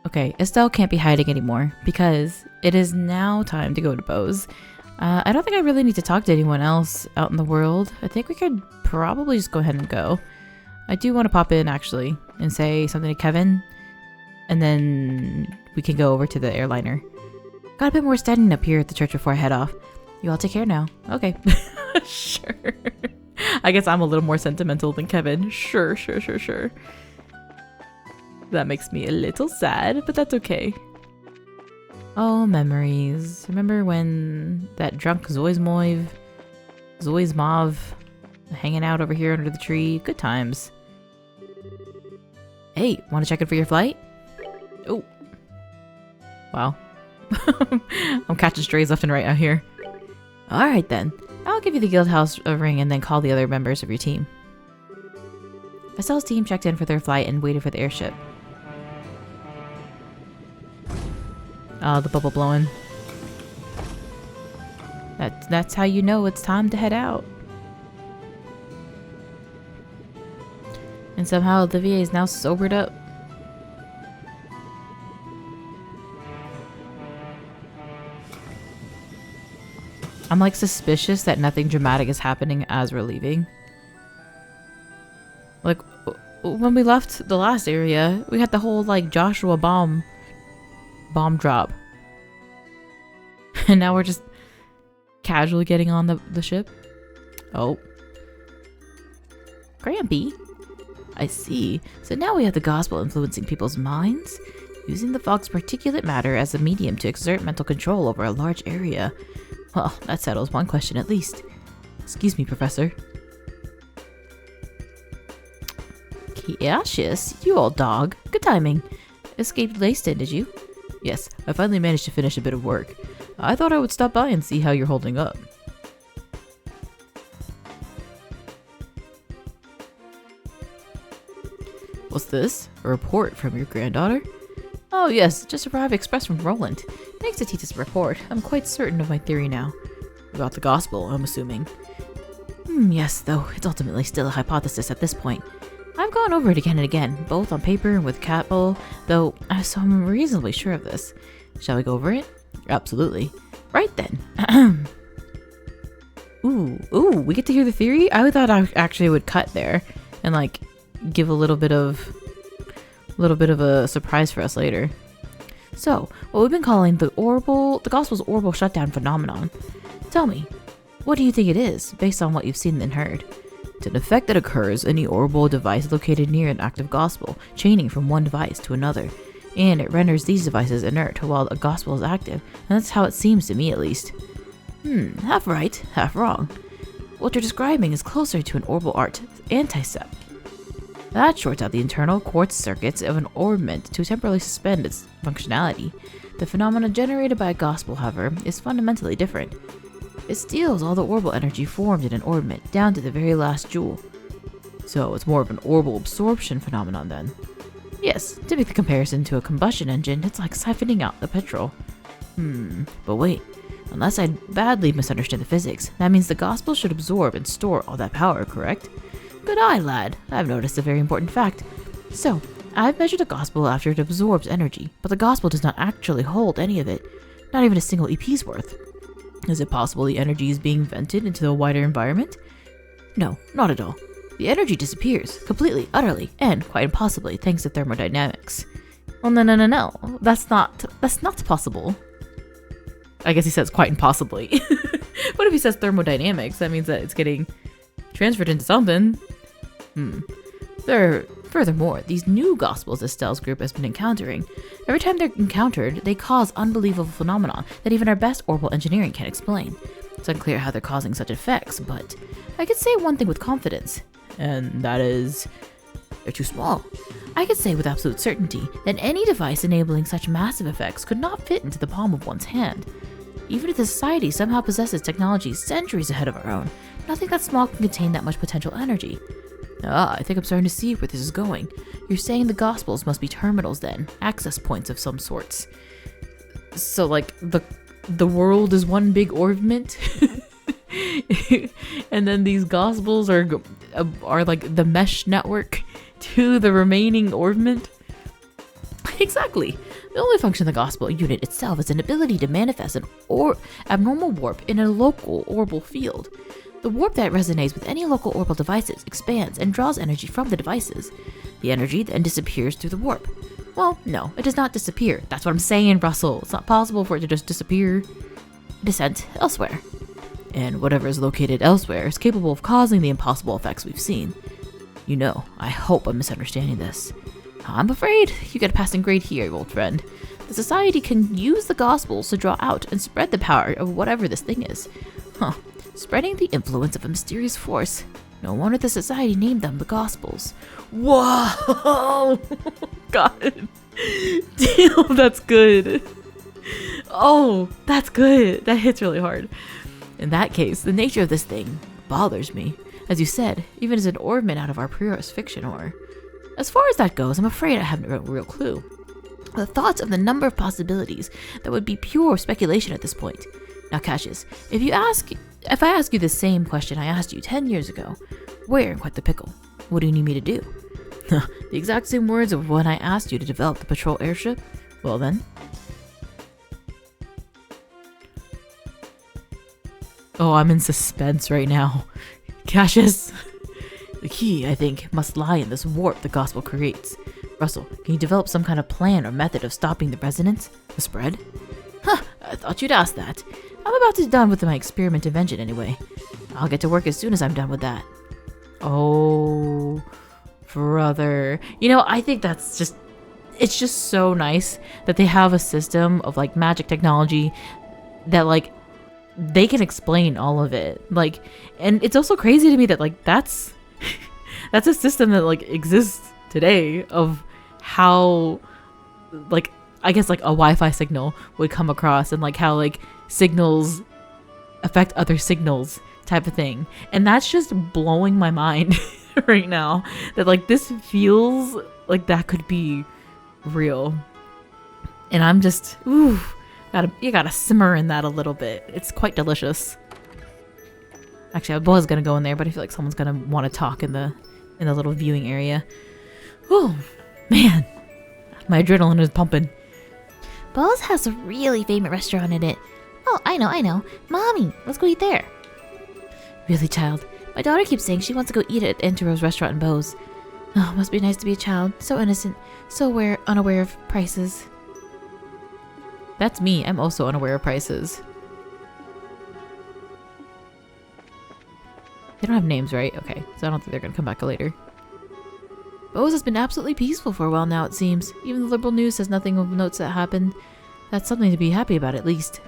Okay, Estelle can't be hiding anymore because it is now time to go to Bose. I don't think I really need to talk to anyone else out in the world. I think we could probably just go ahead and go. I do want to pop in actually and say something to Kevin, and then we can go over to the airliner. Got a bit more standing up here at the church before I head off. You all take care now. Okay. Sure. I guess I'm a little more sentimental than Kevin. Sure. That makes me a little sad, but that's okay. Oh, memories. Remember when that drunk Zoismov hanging out over here under the tree? Good times. Hey, want to check in for your flight? Oh. Wow. I'm catching strays left and right out here. Alright then. I'll give you the guild house a ring and then call the other members of your team. Estelle's team checked in for their flight and waited for the airship. Oh, the bubble blowing. That's how you know it's time to head out. And somehow Olivier is now sobered up. I'm like suspicious that nothing dramatic is happening as we're leaving. Like when we left the last area, we had the whole like Joshua bomb drop. And now we're just casually getting on the ship. Oh. Crampy. I see. So now we have the gospel influencing people's minds, using the fog's particulate matter as a medium to exert mental control over a large area. Well, that settles one question at least. Excuse me, Professor. Cassius, you old dog. Good timing. Escaped Layston, did you? Yes, I finally managed to finish a bit of work. I thought I would stop by and see how you're holding up. What's this? A report from your granddaughter? Oh yes, just arrived express from Roland. Thanks to Tita's report, I'm quite certain of my theory now. About the gospel, I'm assuming. Yes, though it's ultimately still a hypothesis at this point. I've gone over it again and again, both on paper and with Catbull, though, so I'm reasonably sure of this. Shall we go over it? Absolutely. Right then. Ooh, we get to hear the theory? I thought I actually would cut there and like give a little bit of a surprise for us later. So, what we've been calling the gospel's orbital shutdown phenomenon. Tell me, what do you think it is, based on what you've seen and heard? It's an effect that occurs in the orbital device located near an active gospel, chaining from one device to another, and it renders these devices inert while the gospel is active, and that's how it seems to me at least. Half right, half wrong. What you're describing is closer to an orbital arc anticept. That shorts out the internal quartz circuits of an orbment to temporarily suspend its functionality. The phenomena generated by a gospel, however, is fundamentally different. It steals all the orbital energy formed in an orbment, down to the very last joule. So it's more of an orbital absorption phenomenon then. Yes, to make the comparison to a combustion engine, it's like siphoning out the petrol. But wait, unless I badly misunderstood the physics, that means the gospel should absorb and store all that power, correct? Good eye, lad. I've noticed a very important fact. So, I've measured the gospel after it absorbs energy, but the gospel does not actually hold any of it, not even a single EP's worth. Is it possible the energy is being vented into the wider environment? No, not at all. The energy disappears, completely, utterly, and quite impossibly thanks to thermodynamics. Well, no. That's not possible. I guess he says quite impossibly. What if he says thermodynamics? That means that it's getting transferred into something. Furthermore, these new gospels Estelle's group has been encountering, every time they're encountered, they cause unbelievable phenomena that even our best orbital engineering can't explain. It's unclear how they're causing such effects, but I could say one thing with confidence, and that is, they're too small. I could say with absolute certainty that any device enabling such massive effects could not fit into the palm of one's hand. Even if the society somehow possesses technology centuries ahead of our own, nothing that small can contain that much potential energy. I think I'm starting to see where this is going. You're saying the gospels must be terminals then, access points of some sorts. So like the world is one big orbment, and then these gospels are like the mesh network to the remaining orbment. Exactly. The only function of the gospel unit itself is an ability to manifest an abnormal warp in a local orbal field. The warp that resonates with any local orbal devices expands and draws energy from the devices. The energy then disappears through the warp. Well, no, it does not disappear. That's what I'm saying, Russell. It's not possible for it to just disappear. It is sent elsewhere. And whatever is located elsewhere is capable of causing the impossible effects we've seen. You know, I hope I'm misunderstanding this. I'm afraid you get a passing grade here, old friend. The Society can use the Gospels to draw out and spread the power of whatever this thing is. Spreading the influence of a mysterious force. No wonder the Society named them the Gospels. Whoa! God. Damn, that's good. Oh, that's good. That hits really hard. In that case, the nature of this thing bothers me. As you said, even as an orbman out of our purest fiction horror. As far as that goes, I'm afraid I have no real clue. The thoughts of the number of possibilities that would be pure speculation at this point. Now, Cassius, if I ask you the same question I asked you 10 years ago, where in quite the pickle? What do you need me to do? The exact same words of when I asked you to develop the patrol airship? Well then. Oh, I'm in suspense right now. Cassius. The key, I think, must lie in this warp the gospel creates. Russell, can you develop some kind of plan or method of stopping the resonance? The spread? I thought you'd ask that. I'm about to be done with my experiment invention anyway. I'll get to work as soon as I'm done with that. Oh, brother. You know, I think it's just so nice that they have a system of like magic technology that like they can explain all of it. Like, and it's also crazy to me that like that's a system that like exists today of how like I guess like a Wi-Fi signal would come across and like how like signals affect other signals type of thing. And that's just blowing my mind right now that like this feels like that could be real. And I'm just you gotta simmer in that a little bit. It's quite delicious. Actually, I was gonna go in there, but I feel like someone's gonna want to talk in the little viewing area. Oh man, my adrenaline is pumping. Bose has a really famous restaurant in it. Oh, I know. Mommy, let's go eat there. Really, child? My daughter keeps saying she wants to go eat at Entero's restaurant in Bose. Oh, must be nice to be a child. So innocent. So unaware of prices. That's me. I'm also unaware of prices. They don't have names, right? Okay, so I don't think they're gonna come back later. Bose has been absolutely peaceful for a while now, it seems. Even the liberal news says nothing of notes that happened. That's something to be happy about, at least.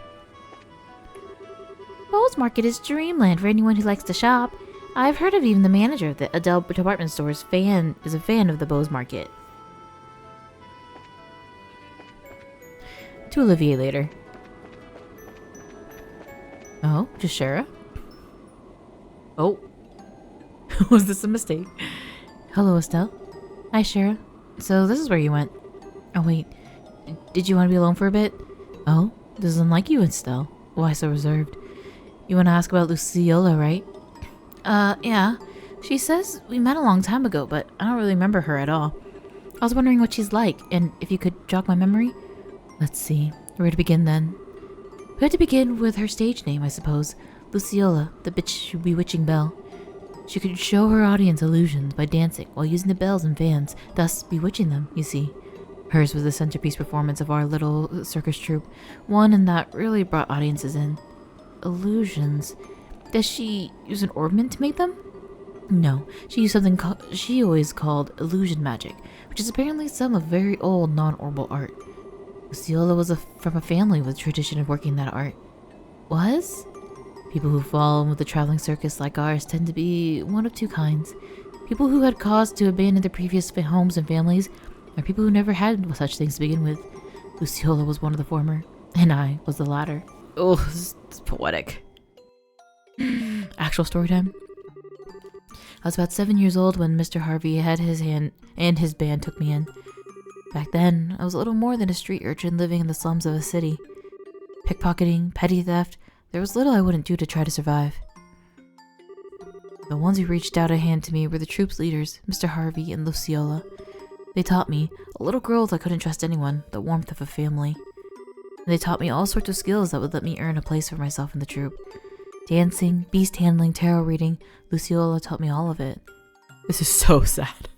Bose Market is dreamland for anyone who likes to shop. I've heard of even the manager of the Adele department store is a fan of the Bose Market. To Olivier later. Oh, just Shara? Oh. Was this a mistake? Hello, Estelle. Hi, Shara. So this is where you went. Oh, wait. Did you want to be alone for a bit? Oh, doesn't like you, Estelle. Why so reserved? You want to ask about Luciola, right? Yeah. She says we met a long time ago, but I don't really remember her at all. I was wondering what she's like, and if you could jog my memory? Let's see. Where to begin, then? We had to begin with her stage name, I suppose. Luciola, the bewitching bell. She could show her audience illusions by dancing while using the bells and fans, thus bewitching them, you see. Hers was the centerpiece performance of our little circus troupe, one that really brought audiences in. Illusions. Does she use an ornament to make them? No, she used something she always called illusion magic, which is apparently some of very old non-orbal art. Luciola was from a family with a tradition of working that art. Was? People who fall in with a traveling circus like ours tend to be one of two kinds. People who had cause to abandon their previous homes and families, or people who never had such things to begin with. Luciola was one of the former, and I was the latter. Oh, it's poetic. Actual story time. I was about 7 years old when Mr. Harvey had his hand and his band took me in. Back then, I was a little more than a street urchin living in the slums of a city. Pickpocketing, petty theft, there was little I wouldn't do to try to survive. The ones who reached out a hand to me were the troop's leaders, Mr. Harvey and Luciola. They taught me, a little girl that couldn't trust anyone, the warmth of a family. They taught me all sorts of skills that would let me earn a place for myself in the troupe. Dancing, beast handling, tarot reading, Luciola taught me all of it. This is so sad.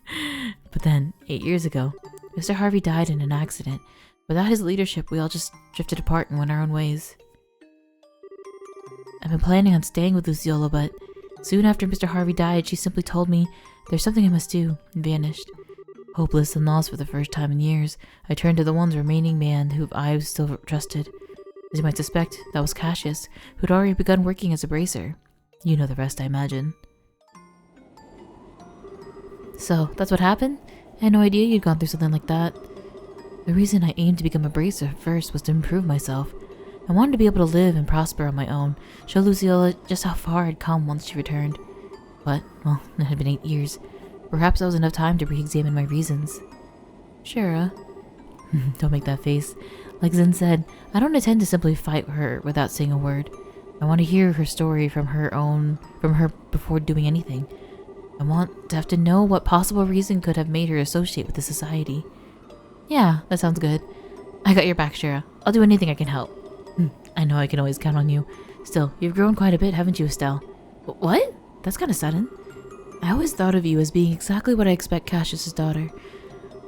But then, 8 years ago, Mr. Harvey died in an accident. Without his leadership, we all just drifted apart and went our own ways. I've been planning on staying with Luciola, but soon after Mr. Harvey died, she simply told me there's something I must do, and vanished. Hopeless and lost for the first time in years, I turned to the one remaining man who I still trusted. As you might suspect, that was Cassius, who'd already begun working as a bracer. You know the rest, I imagine. So, that's what happened? I had no idea you'd gone through something like that. The reason I aimed to become a bracer first was to improve myself. I wanted to be able to live and prosper on my own, show Luciola just how far I'd come once she returned. But, well, it had been 8 years. Perhaps that was enough time to re-examine my reasons. Shara. Don't make that face. Like Zen said, I don't intend to simply fight her without saying a word. I want to hear her story from her before doing anything. I want to have to know what possible reason could have made her associate with the society. Yeah, that sounds good. I got your back, Shara. I'll do anything I can help. I know I can always count on you. Still, you've grown quite a bit, haven't you, Estelle? What? That's kind of sudden. I always thought of you as being exactly what I expect Cassius's daughter.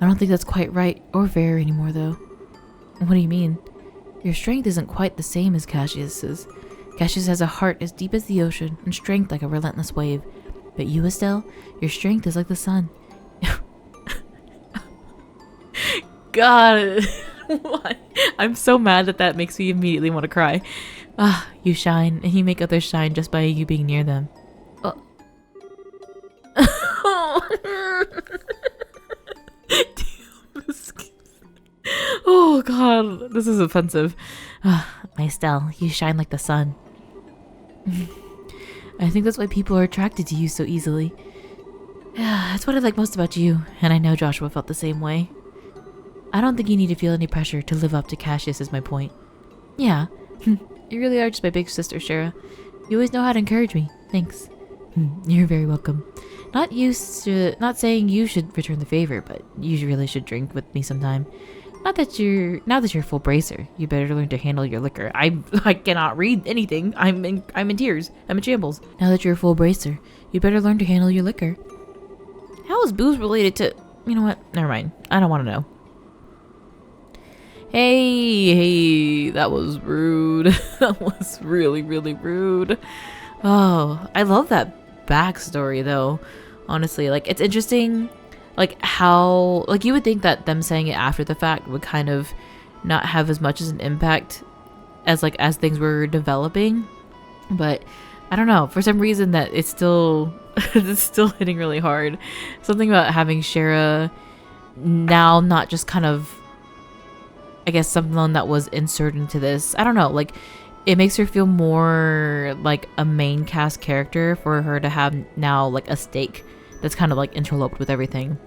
I don't think that's quite right or fair anymore, though. What do you mean? Your strength isn't quite the same as Cassius's. Cassius has a heart as deep as the ocean and strength like a relentless wave. But you, Estelle, your strength is like the sun. God, what? I'm so mad that makes me immediately want to cry. You shine, and you make others shine just by you being near them. Oh God, this is offensive. My Estelle, you shine like the sun. I think that's why people are attracted to you so easily. That's what I like most about you, and I know Joshua felt the same way. I don't think you need to feel any pressure to live up to Cassius is my point. Yeah, you really are just my big sister, Shara. You always know how to encourage me. Thanks. You're very welcome. Not saying you should return the favor, but you really should drink with me sometime. Now that you're a full bracer, you better learn to handle your liquor. I cannot read anything. I'm in tears. I'm in shambles. Now that you're a full bracer, you better learn to handle your liquor. How is booze related to? You know what? Never mind. I don't want to know. Hey, that was rude. That was really, really rude. Oh, I love that backstory though. Honestly, like it's interesting. Like how, like you would think that them saying it after the fact would kind of not have as much as an impact as things were developing, but I don't know, for some reason that it's still hitting really hard. Something about having Shara now not just kind of, I guess, someone that was inserted into this. I don't know, like it makes her feel more like a main cast character for her to have now like a stake that's kind of like interloped with everything.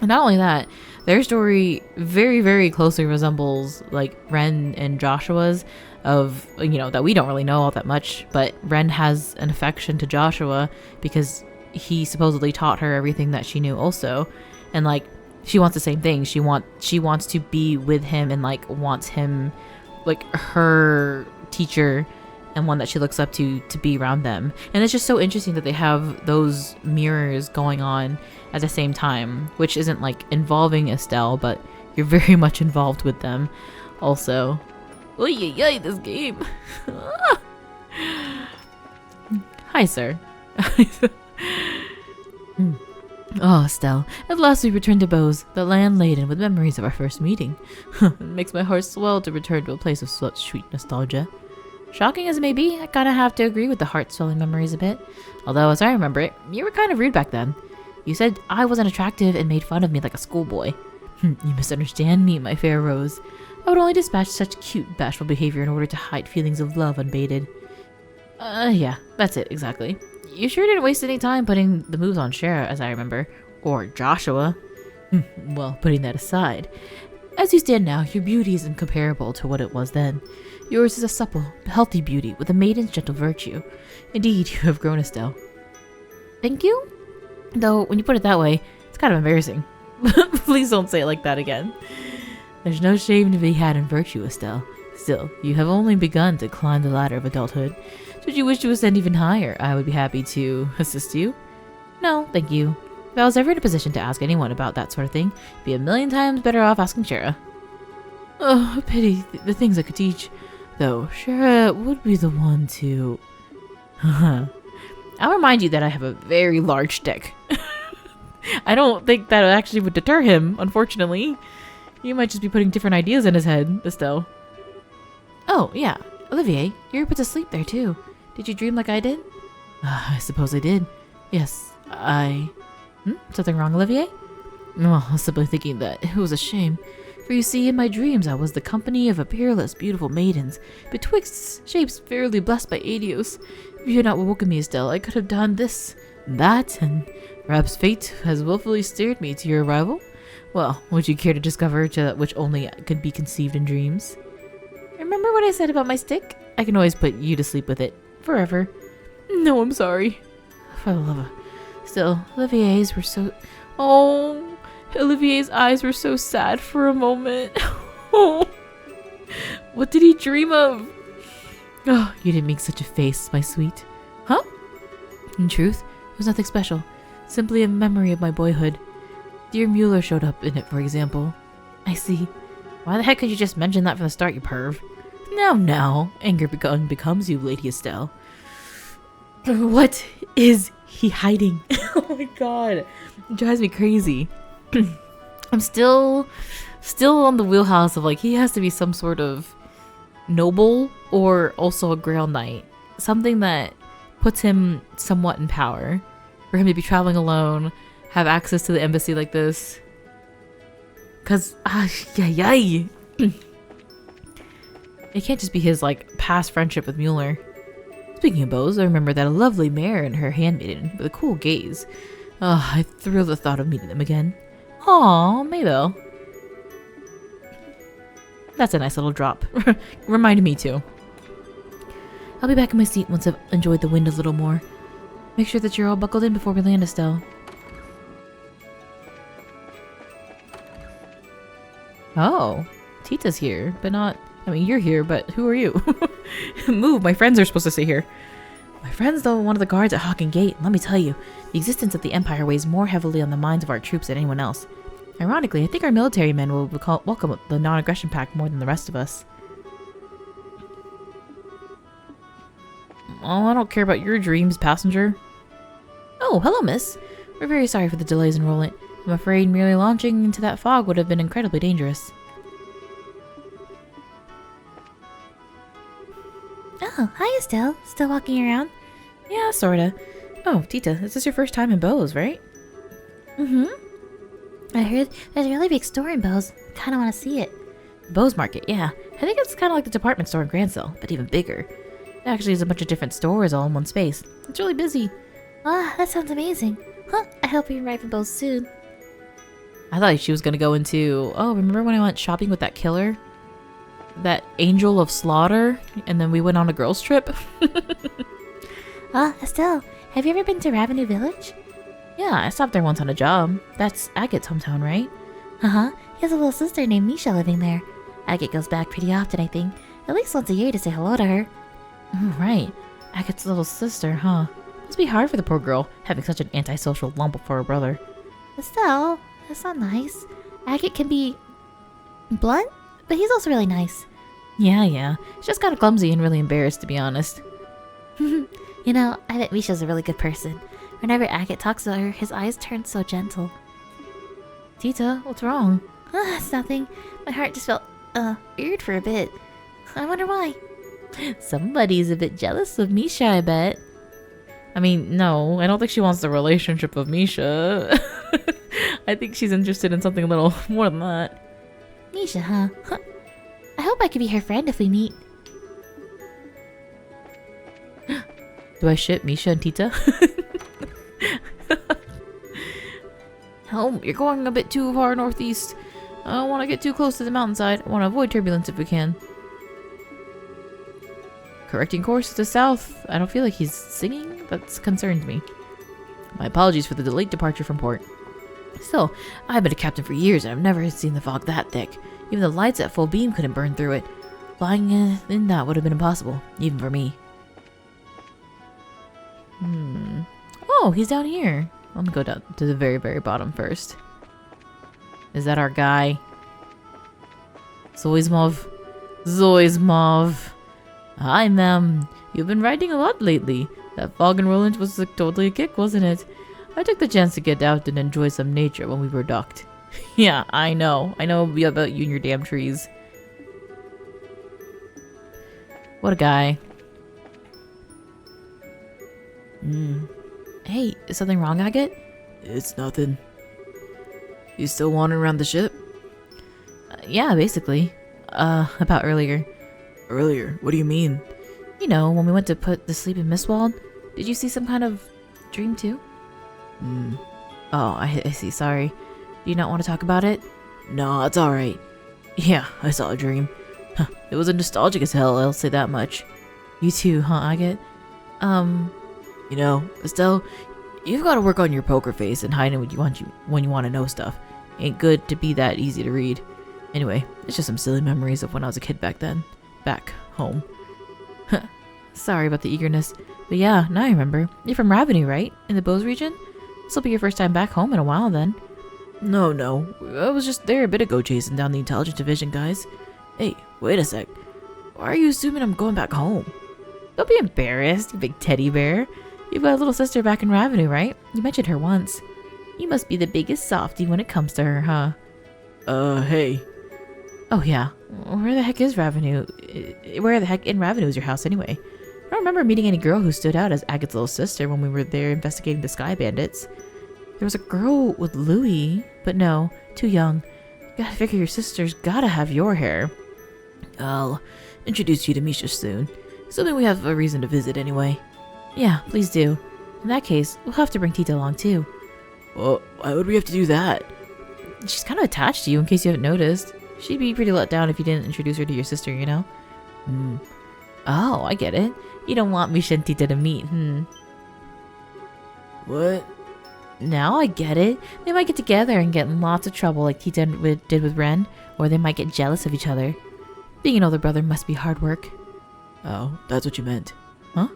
And not only that, their story very, very closely resembles like Ren and Joshua's of, you know, that we don't really know all that much, but Ren has an affection to Joshua because he supposedly taught her everything that she knew also. And like she wants the same thing. She wants to be with him and like wants him like her teacher and one that she looks up to be around them. And it's just so interesting that they have those mirrors going on at the same time, which isn't like involving Estelle, but you're very much involved with them also. Oy, this game. Hi, sir. Oh, Estelle, at last we return to Bose, the land laden with memories of our first meeting. It makes my heart swell to return to a place of such sweet nostalgia. Shocking as it may be, I kinda have to agree with the heart-swelling memories a bit. Although, as I remember it, you were kind of rude back then. You said I wasn't attractive and made fun of me like a schoolboy. You misunderstand me, my fair rose. I would only dispatch such cute, bashful behavior in order to hide feelings of love unbated. Yeah, that's it, exactly. You sure didn't waste any time putting the moves on Shara, as I remember. Or Joshua. Well, putting that aside. As you stand now, your beauty is incomparable to what it was then. Yours is a supple, healthy beauty with a maiden's gentle virtue. Indeed, you have grown, Estelle. Thank you? Though, when you put it that way, it's kind of embarrassing. Please don't say it like that again. There's no shame to be had in virtue, Estelle. Still, you have only begun to climb the ladder of adulthood. Should you wish to ascend even higher, I would be happy to assist you. No, thank you. If I was ever in a position to ask anyone about that sort of thing, I'd be a million times better off asking Shara. Oh, a pity the things I could teach. Though, Shara would be the one to... I'll remind you that I have a very large stick. I don't think that actually would deter him, unfortunately. You might just be putting different ideas in his head, Estelle. Oh, yeah. Olivier, you were put to sleep there, too. Did you dream like I did? I suppose I did. Yes, Something wrong, Olivier? Well, I was simply thinking that it was a shame. For you see, in my dreams I was the company of a peerless, beautiful maidens, betwixt shapes fairly blessed by Adios. If you had not woken me, Estelle, I could have done this, that, and perhaps fate has willfully steered me to your arrival. Well, would you care to discover that which only could be conceived in dreams? Remember what I said about my stick? I can always put you to sleep with it. Forever. No, I'm sorry. For the love of... Still, Olivier's were so... Oh, Olivier's eyes were so sad for a moment. Oh, what did he dream of? Oh, you didn't make such a face, my sweet. Huh? In truth, it was nothing special. Simply a memory of my boyhood. Dear Mueller showed up in it, for example. I see. Why the heck could you just mention that from the start, you perv? Now. Anger becomes you, Lady Estelle. What is he hiding? Oh my god. It drives me crazy. I'm still on the wheelhouse of like, he has to be some sort of noble or also a Grail Knight. Something that puts him somewhat in power. For him to be traveling alone, have access to the embassy like this. Cause, it can't just be his like past friendship with Mueller. Speaking of Bose, I remember that a lovely mare and her handmaiden with a cool gaze. Oh, I thrill the thought of meeting them again. Aw, Mabel. That's a nice little drop. Reminded me too. I'll be back in my seat once I've enjoyed the wind a little more. Make sure that you're all buckled in before we land, Estelle. Oh, Tita's here, but not... I mean, you're here, but who are you? Move, my friends are supposed to stay here. My friend's though one of the guards at Hawken Gate. Let me tell you, the existence of the Empire weighs more heavily on the minds of our troops than anyone else. Ironically, I think our military men will welcome the non-aggression pact more than the rest of us. Oh, I don't care about your dreams, passenger. Oh, hello, miss. We're very sorry for the delays in rolling. I'm afraid merely launching into that fog would have been incredibly dangerous. Oh, hi Estelle. Still walking around? Yeah, sorta. Oh, Tita, this is your first time in Bose, right? Mm-hmm. I heard there's a really big store in Bose. Kinda wanna see it. Bose Market, yeah. I think it's kinda like the department store in Gransell, but even bigger. It actually has a bunch of different stores all in one space. It's really busy. Ah, that sounds amazing. Huh, I hope we arrive in Bose soon. I thought she was gonna go into... Oh, remember when I went shopping with that killer? That angel of slaughter? And then we went on a girls' trip? Estelle, have you ever been to Ravenue Village? Yeah, I stopped there once on a job. That's Agate's hometown, right? Uh-huh. He has a little sister named Misha living there. Agate goes back pretty often, I think. At least once a year to say hello to her. Oh, right. Agate's little sister, huh? Must be hard for the poor girl, having such an antisocial lump for her brother. Estelle, that's not nice. Agate can be... blunt? But he's also really nice. Yeah. She's just kind of clumsy and really embarrassed, to be honest. You know, I bet Misha's a really good person. Whenever Agate talks to her, his eyes turn so gentle. Tita, what's wrong? It's nothing. My heart just felt, weird for a bit. I wonder why. Somebody's a bit jealous of Misha, I bet. I mean, no, I don't think she wants the relationship of Misha. I think she's interested in something a little more than that. Misha, huh? I hope I could be her friend if we meet. Do I ship Misha and Tita? Oh, you're going a bit too far northeast. I don't want to get too close to the mountainside. I want to avoid turbulence if we can. Correcting course to the south. I don't feel like he's singing. That concerns me. My apologies for the delayed departure from port. Still, I've been a captain for years and I've never seen the fog that thick. Even the lights at full beam couldn't burn through it. Flying in that would have been impossible, even for me. Oh, he's down here. I'm gonna go down to the very, very bottom first. Is that our guy? Zoismov. Zoismov. Hi, ma'am. You've been riding a lot lately. That fog and Roland was totally a kick, wasn't it? I took the chance to get out and enjoy some nature when we were docked. Yeah, I know. I know about you and your damn trees. What a guy. Hey, is something wrong, Agate? It's nothing. You still wandering around the ship? Yeah, basically. About earlier. Earlier? What do you mean? You know, when we went to put to sleep in Mistwald, did you see some kind of dream too? Oh, I see, sorry. Do you not want to talk about it? No, it's alright. Yeah, I saw a dream. Huh, it was nostalgic as hell, I'll say that much. You too, huh, Agate? You know, Estelle, you've got to work on your poker face and hiding when you want to know stuff. Ain't good to be that easy to read. Anyway, it's just some silly memories of when I was a kid back then. Back home. Sorry about the eagerness. But yeah, now I remember. You're from Ravenou, right? In the Bose region? This'll be your first time back home in a while then. No. I was just there a bit ago chasing down the intelligence division guys. Hey, wait a sec. Why are you assuming I'm going back home? Don't be embarrassed, you big teddy bear. You've got a little sister back in Ravenou, right? You mentioned her once. You must be the biggest softie when it comes to her, huh? Hey. Oh yeah. Where the heck is Ravenou? Where the heck in Ravenou is your house anyway? I don't remember meeting any girl who stood out as Agate's little sister when we were there investigating the Sky Bandits. There was a girl with Louis, but no, too young. Gotta figure your sister's gotta have your hair. I'll introduce you to Misha soon. Assuming we have a reason to visit anyway. Yeah, please do. In that case, we'll have to bring Tita along too. Well, why would we have to do that? She's kind of attached to you in case you haven't noticed. She'd be pretty let down if you didn't introduce her to your sister, you know? Oh, I get it. You don't want Misha and Tita to meet, What? Now I get it. They might get together and get in lots of trouble like Tita did with Ren, or they might get jealous of each other. Being an older brother must be hard work. Oh, that's what you meant. Huh?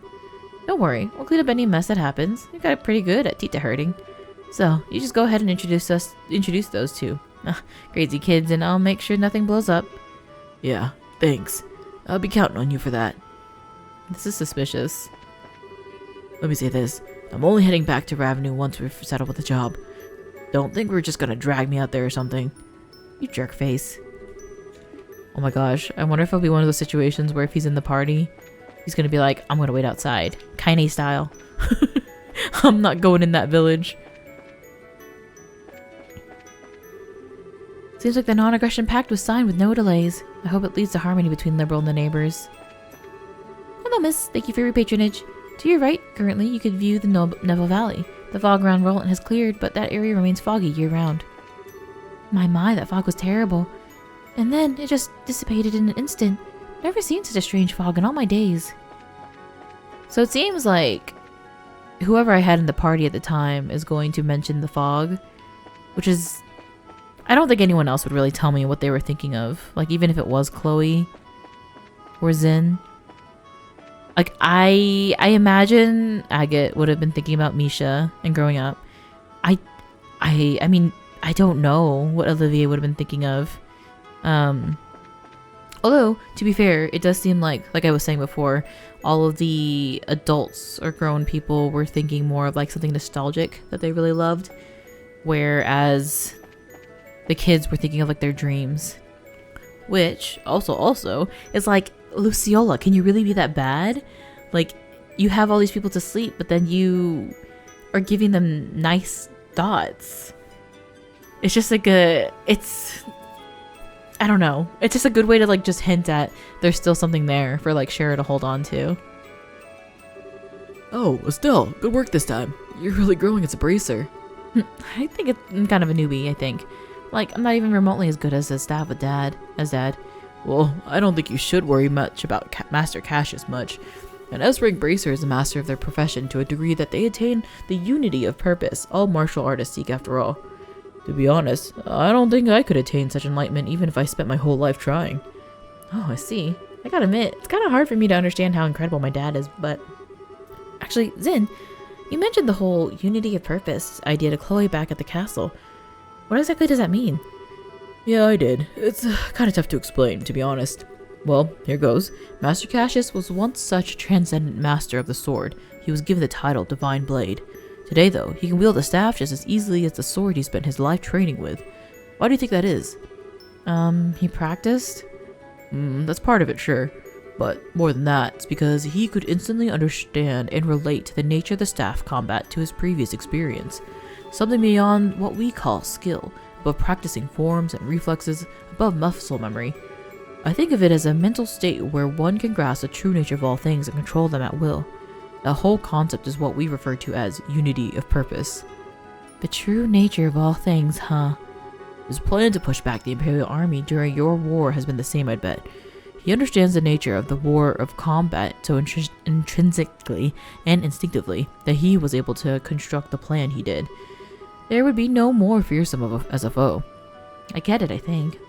Don't worry, we'll clean up any mess that happens. You got it pretty good at Tita hurting. So, you just go ahead and introduce those two. Crazy kids, and I'll make sure nothing blows up. Yeah, thanks. I'll be counting on you for that. This is suspicious. Let me say this. I'm only heading back to Ravenou once we've settled with the job. Don't think we're just gonna drag me out there or something. You jerk face. Oh my gosh, I wonder if it'll be one of those situations where if he's in the party, he's gonna be like, I'm gonna wait outside. Kaine style. I'm not going in that village. Seems like the non-aggression pact was signed with no delays. I hope it leads to harmony between Liberal and the neighbors. Hello, miss. Thank you for your patronage. To your right, currently, you could view the Neville Valley. The fog around Roland has cleared, but that area remains foggy year-round. My, that fog was terrible. And then it just dissipated in an instant. Never seen such a strange fog in all my days. So it seems like whoever I had in the party at the time is going to mention the fog, which is... I don't think anyone else would really tell me what they were thinking of. Like, even if it was Chloe or Zin. Like, I imagine Agate would have been thinking about Misha and growing up. I mean, I don't know what Olivier would have been thinking of. Although, to be fair, it does seem like I was saying before, all of the adults or grown people were thinking more of like something nostalgic that they really loved. Whereas the kids were thinking of like their dreams. Which also is like, Luciola, can you really be that bad? Like, you have all these people to sleep, but then you are giving them nice thoughts. It's just like I don't know. It's just a good way to like just hint at there's still something there for like Shara to hold on to. Oh, Estelle, good work this time. You're really growing as a bracer. I think I'm kind of a newbie, I think. Like, I'm not even remotely as good as Dad. Well, I don't think you should worry much about Master Cassius much. An S-rank bracer is a master of their profession to a degree that they attain the unity of purpose all martial artists seek after all. To be honest, I don't think I could attain such enlightenment even if I spent my whole life trying. Oh, I see. I gotta admit, it's kind of hard for me to understand how incredible my dad is, but... Actually, Zin, you mentioned the whole unity of purpose idea to Chloe back at the castle. What exactly does that mean? Yeah, I did. It's kind of tough to explain, to be honest. Well, here goes. Master Cassius was once such a transcendent master of the sword. He was given the title Divine Blade. Today, though, he can wield the staff just as easily as the sword he spent his life training with. Why do you think that is? He practiced? That's part of it, sure. But more than that, it's because he could instantly understand and relate to the nature of the staff combat to his previous experience. Something beyond what we call skill, above practicing forms and reflexes, above muscle memory. I think of it as a mental state where one can grasp the true nature of all things and control them at will. The whole concept is what we refer to as unity of purpose. The true nature of all things, huh? His plan to push back the Imperial Army during your war has been the same, I'd bet. He understands the nature of the war of combat so intrinsically and instinctively that he was able to construct the plan he did. There would be no more fearsome as a foe. I get it, I think.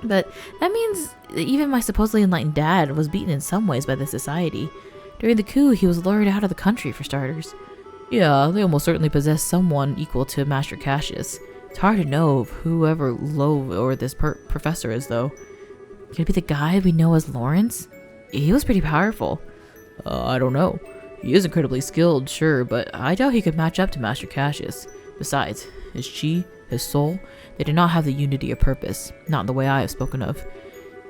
But that means that even my supposedly enlightened dad was beaten in some ways by the society. During the coup, he was lured out of the country, for starters. Yeah, they almost certainly possess someone equal to Master Cassius. It's hard to know whoever Lowe or this professor is, though. Could it be the guy we know as Lawrence? He was pretty powerful. I don't know. He is incredibly skilled, sure, but I doubt he could match up to Master Cassius. Besides, his chi, his soul, they do not have the unity of purpose, not in the way I have spoken of.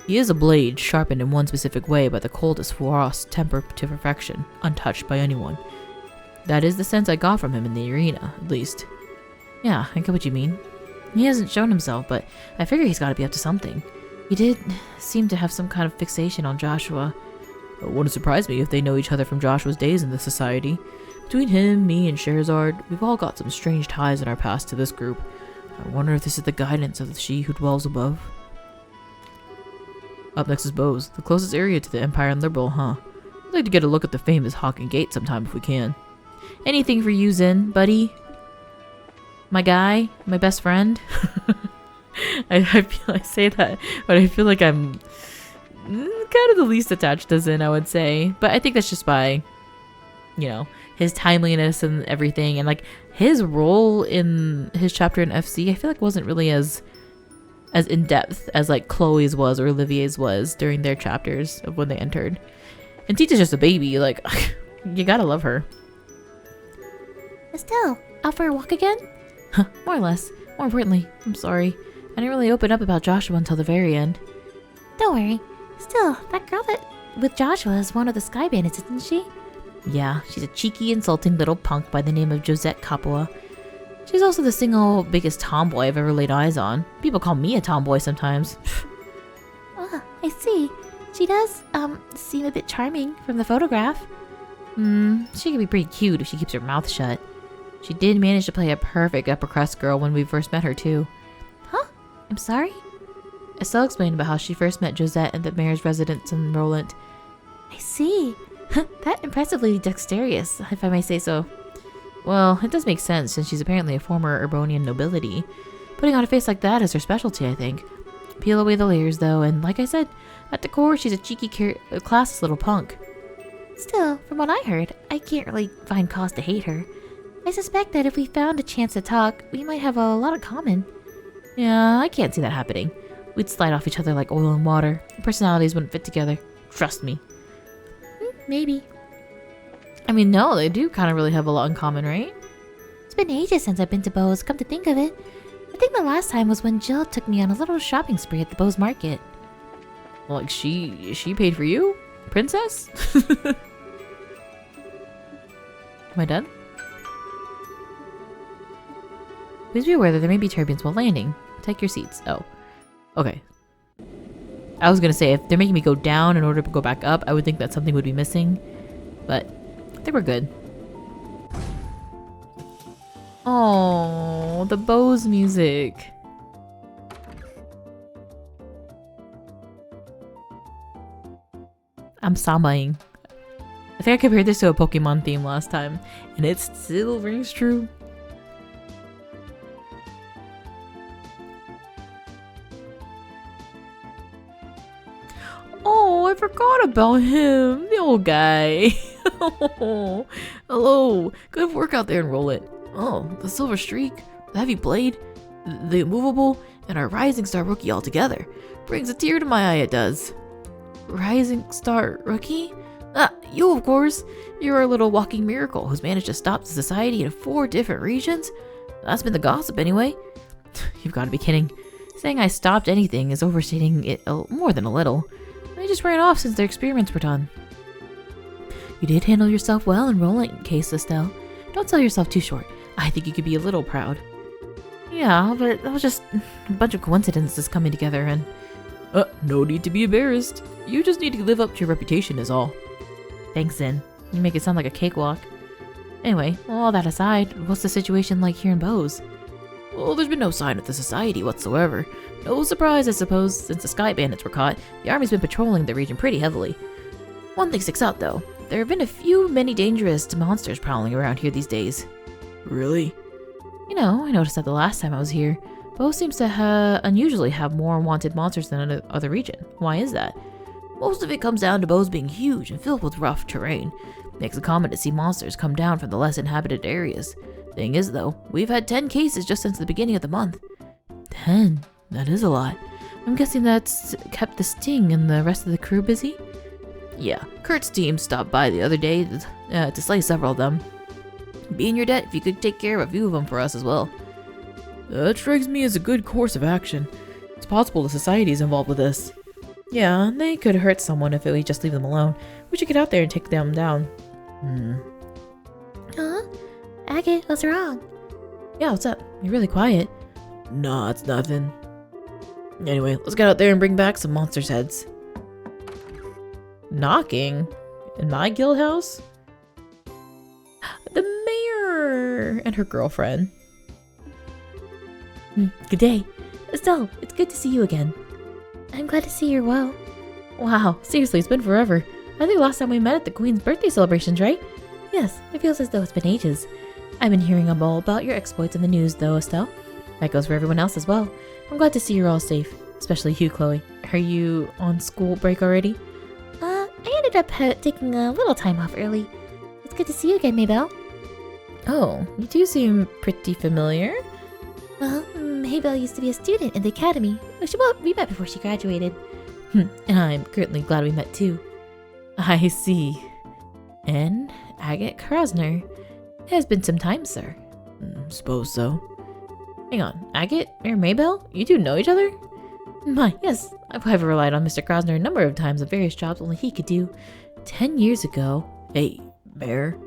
He is a blade, sharpened in one specific way by the coldest frost tempered to perfection, untouched by anyone. That is the sense I got from him in the arena, at least. Yeah, I get what you mean. He hasn't shown himself, but I figure he's gotta be up to something. He did seem to have some kind of fixation on Joshua. It wouldn't surprise me if they know each other from Joshua's days in the society. Between him, me, and Scheherazade, we've all got some strange ties in our past to this group. I wonder if this is the guidance of the she who dwells above. Up next is Bose, the closest area to the Empire and Liberal, huh? I'd like to get a look at the famous Hawken Gate sometime if we can. Anything for you, Zin, buddy? My guy? My best friend? I feel I say that, but I feel like I'm kind of the least attached to Zin, I would say. But I think that's just by, you know, his timeliness and everything. And like his role in his chapter in FC, I feel like wasn't really as in-depth as like Chloe's was or Olivier's was during their chapters of when they entered. And Tita's just a baby, like, you gotta love her. Estelle, out for a walk again? More or less. More importantly, I'm sorry. I didn't really open up about Joshua until the very end. Don't worry. Still, that girl that with Joshua is one of the Sky Bandits, isn't she? Yeah, she's a cheeky, insulting little punk by the name of Josette Capua. She's also the single biggest tomboy I've ever laid eyes on. People call me a tomboy sometimes. Ah, I see. She does, seem a bit charming from the photograph. She can be pretty cute if she keeps her mouth shut. She did manage to play a perfect upper crust girl when we first met her, too. Huh? I'm sorry? Estelle explained about how she first met Josette at the mayor's residence in Roland. I see. That impressively dexterous, if I may say so. Well, it does make sense since she's apparently a former Urbonian nobility. Putting on a face like that is her specialty, I think. Peel away the layers, though, and like I said, at the core, she's a cheeky, classless little punk. Still, from what I heard, I can't really find cause to hate her. I suspect that if we found a chance to talk, we might have a lot in common. Yeah, I can't see that happening. We'd slide off each other like oil and water. Personalities wouldn't fit together. Trust me. Maybe. I mean, no, they do kind of really have a lot in common, right? It's been ages since I've been to Bose, come to think of it. I think the last time was when Jill took me on a little shopping spree at the Bose market. Like, she paid for you? Princess? Am I done? Please be aware that there may be turbulence while landing. Take your seats. Oh. Okay. I was gonna say, if they're making me go down in order to go back up, I would think that something would be missing. But I think we're good. Oh, the Bose music. I'm sambaing. I think I compared this to a Pokemon theme last time, and it still rings true. Oh, I forgot about him. The old guy. Hello. Good work out there and roll it. Oh, the silver streak, the heavy blade, the immovable, and our rising star rookie all together. Brings a tear to my eye, it does. Rising Star Rookie? Ah, you of course. You're a little walking miracle who's managed to stop the society in 4 different regions. That's been the gossip anyway. You've got to be kidding. Saying I stopped anything is overstating it more than a little. I just ran off since their experiments were done. You did handle yourself well in rolling case, Estelle. Don't sell yourself too short. I think you could be a little proud. Yeah, but that was just a bunch of coincidences coming together and... No need to be embarrassed. You just need to live up to your reputation is all. Thanks, Zin. You make it sound like a cakewalk. Anyway, all that aside, what's the situation like here in Bose? Well, there's been no sign of the society whatsoever. No surprise, I suppose, since the Sky Bandits were caught. The army's been patrolling the region pretty heavily. One thing sticks out, though. There have been a few many dangerous monsters prowling around here these days. Really? You know, I noticed that the last time I was here. Bose seems to unusually have more wanted monsters than any other region. Why is that? Most of it comes down to Bose being huge and filled with rough terrain. Makes it common to see monsters come down from the less inhabited areas. Thing is, though, we've had 10 cases just since the beginning of the month. 10? That is a lot. I'm guessing that's kept the Sting and the rest of the crew busy? Yeah, Kurt's team stopped by the other day to slay several of them. Be in your debt if you could take care of a few of them for us as well. That strikes me as a good course of action. It's possible the society is involved with this. Yeah, they could hurt someone if we just leave them alone. We should get out there and take them down. Huh? Agate, what's wrong? Yeah, what's up? You're really quiet. Nah, it's nothing. Anyway, let's get out there and bring back some monsters' heads. Knocking? In my guild house? The mayor and her girlfriend. Good day. Estelle, it's good to see you again. I'm glad to see you're well. Wow, seriously, it's been forever. I think last time we met at the Queen's birthday celebrations, right? Yes, it feels as though it's been ages. I've been hearing all about your exploits in the news, though, Estelle. That goes for everyone else as well. I'm glad to see you're all safe, especially you, Chloe. Are you on school break already? I ended up taking a little time off early. It's good to see you again, Maybelle. Oh, you do seem pretty familiar. Well, Maybelle used to be a student in the academy. We met before she graduated. And I'm currently glad we met too. I see. And Agate Krasner. It has been some time, sir. Suppose so. Hang on, Agate or Maybelle? You two know each other? My, yes. I've relied on Mr. Krasner a number of times on various jobs only he could do. 10 years ago. Hey, Bear.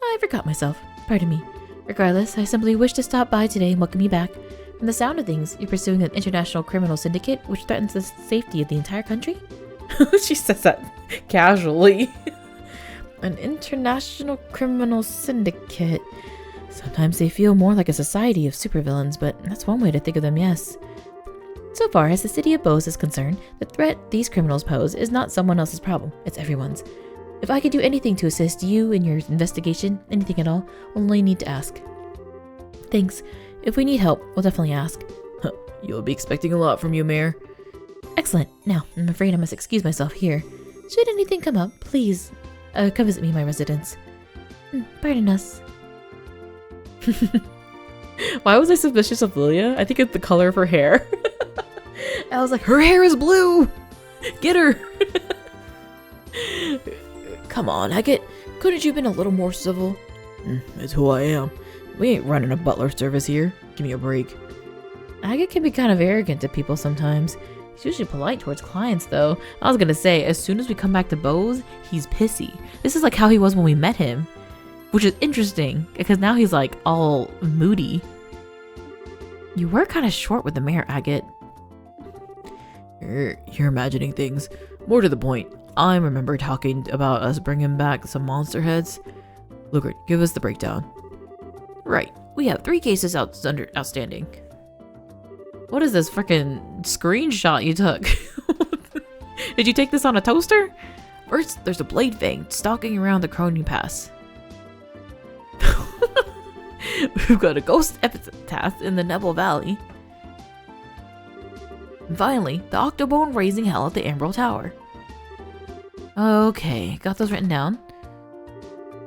I forgot myself. Pardon me. Regardless, I simply wish to stop by today and welcome you back. From the sound of things, you're pursuing an international criminal syndicate which threatens the safety of the entire country? She says that casually. An international criminal syndicate. Sometimes they feel more like a society of supervillains, but that's one way to think of them, yes. So far as the city of Bose is concerned, the threat these criminals pose is not someone else's problem, it's everyone's. If I could do anything to assist you in your investigation, anything at all, only need to ask. Thanks. If we need help, we'll definitely ask. You'll be expecting a lot from you, Mayor. Excellent. Now, I'm afraid I must excuse myself here. Should anything come up, please, come visit me in my residence. Pardon us. Why was I suspicious of Lilia? I think it's the color of her hair. I was like, her hair is blue! Get her! Come on, Agate. Couldn't you have been a little more civil? It's who I am. We ain't running a butler service here. Give me a break. Agate can be kind of arrogant to people sometimes. He's usually polite towards clients, though. I was gonna say, as soon as we come back to Bose, he's pissy. This is like how he was when we met him. Which is interesting, because now he's like all moody. You were kind of short with the mayor, Agate. You're imagining things. More to the point, I remember talking about us bringing back some monster heads. Lookert, give us the breakdown. Right, we have 3 cases outstanding. What is this freaking screenshot you took? Did you take this on a toaster? First, there's a blade fang stalking around the Crony Pass. We've got a ghost epitaph in the Nebel Valley. And finally, the Octobone raising hell at the Emerald Tower. Okay, got those written down.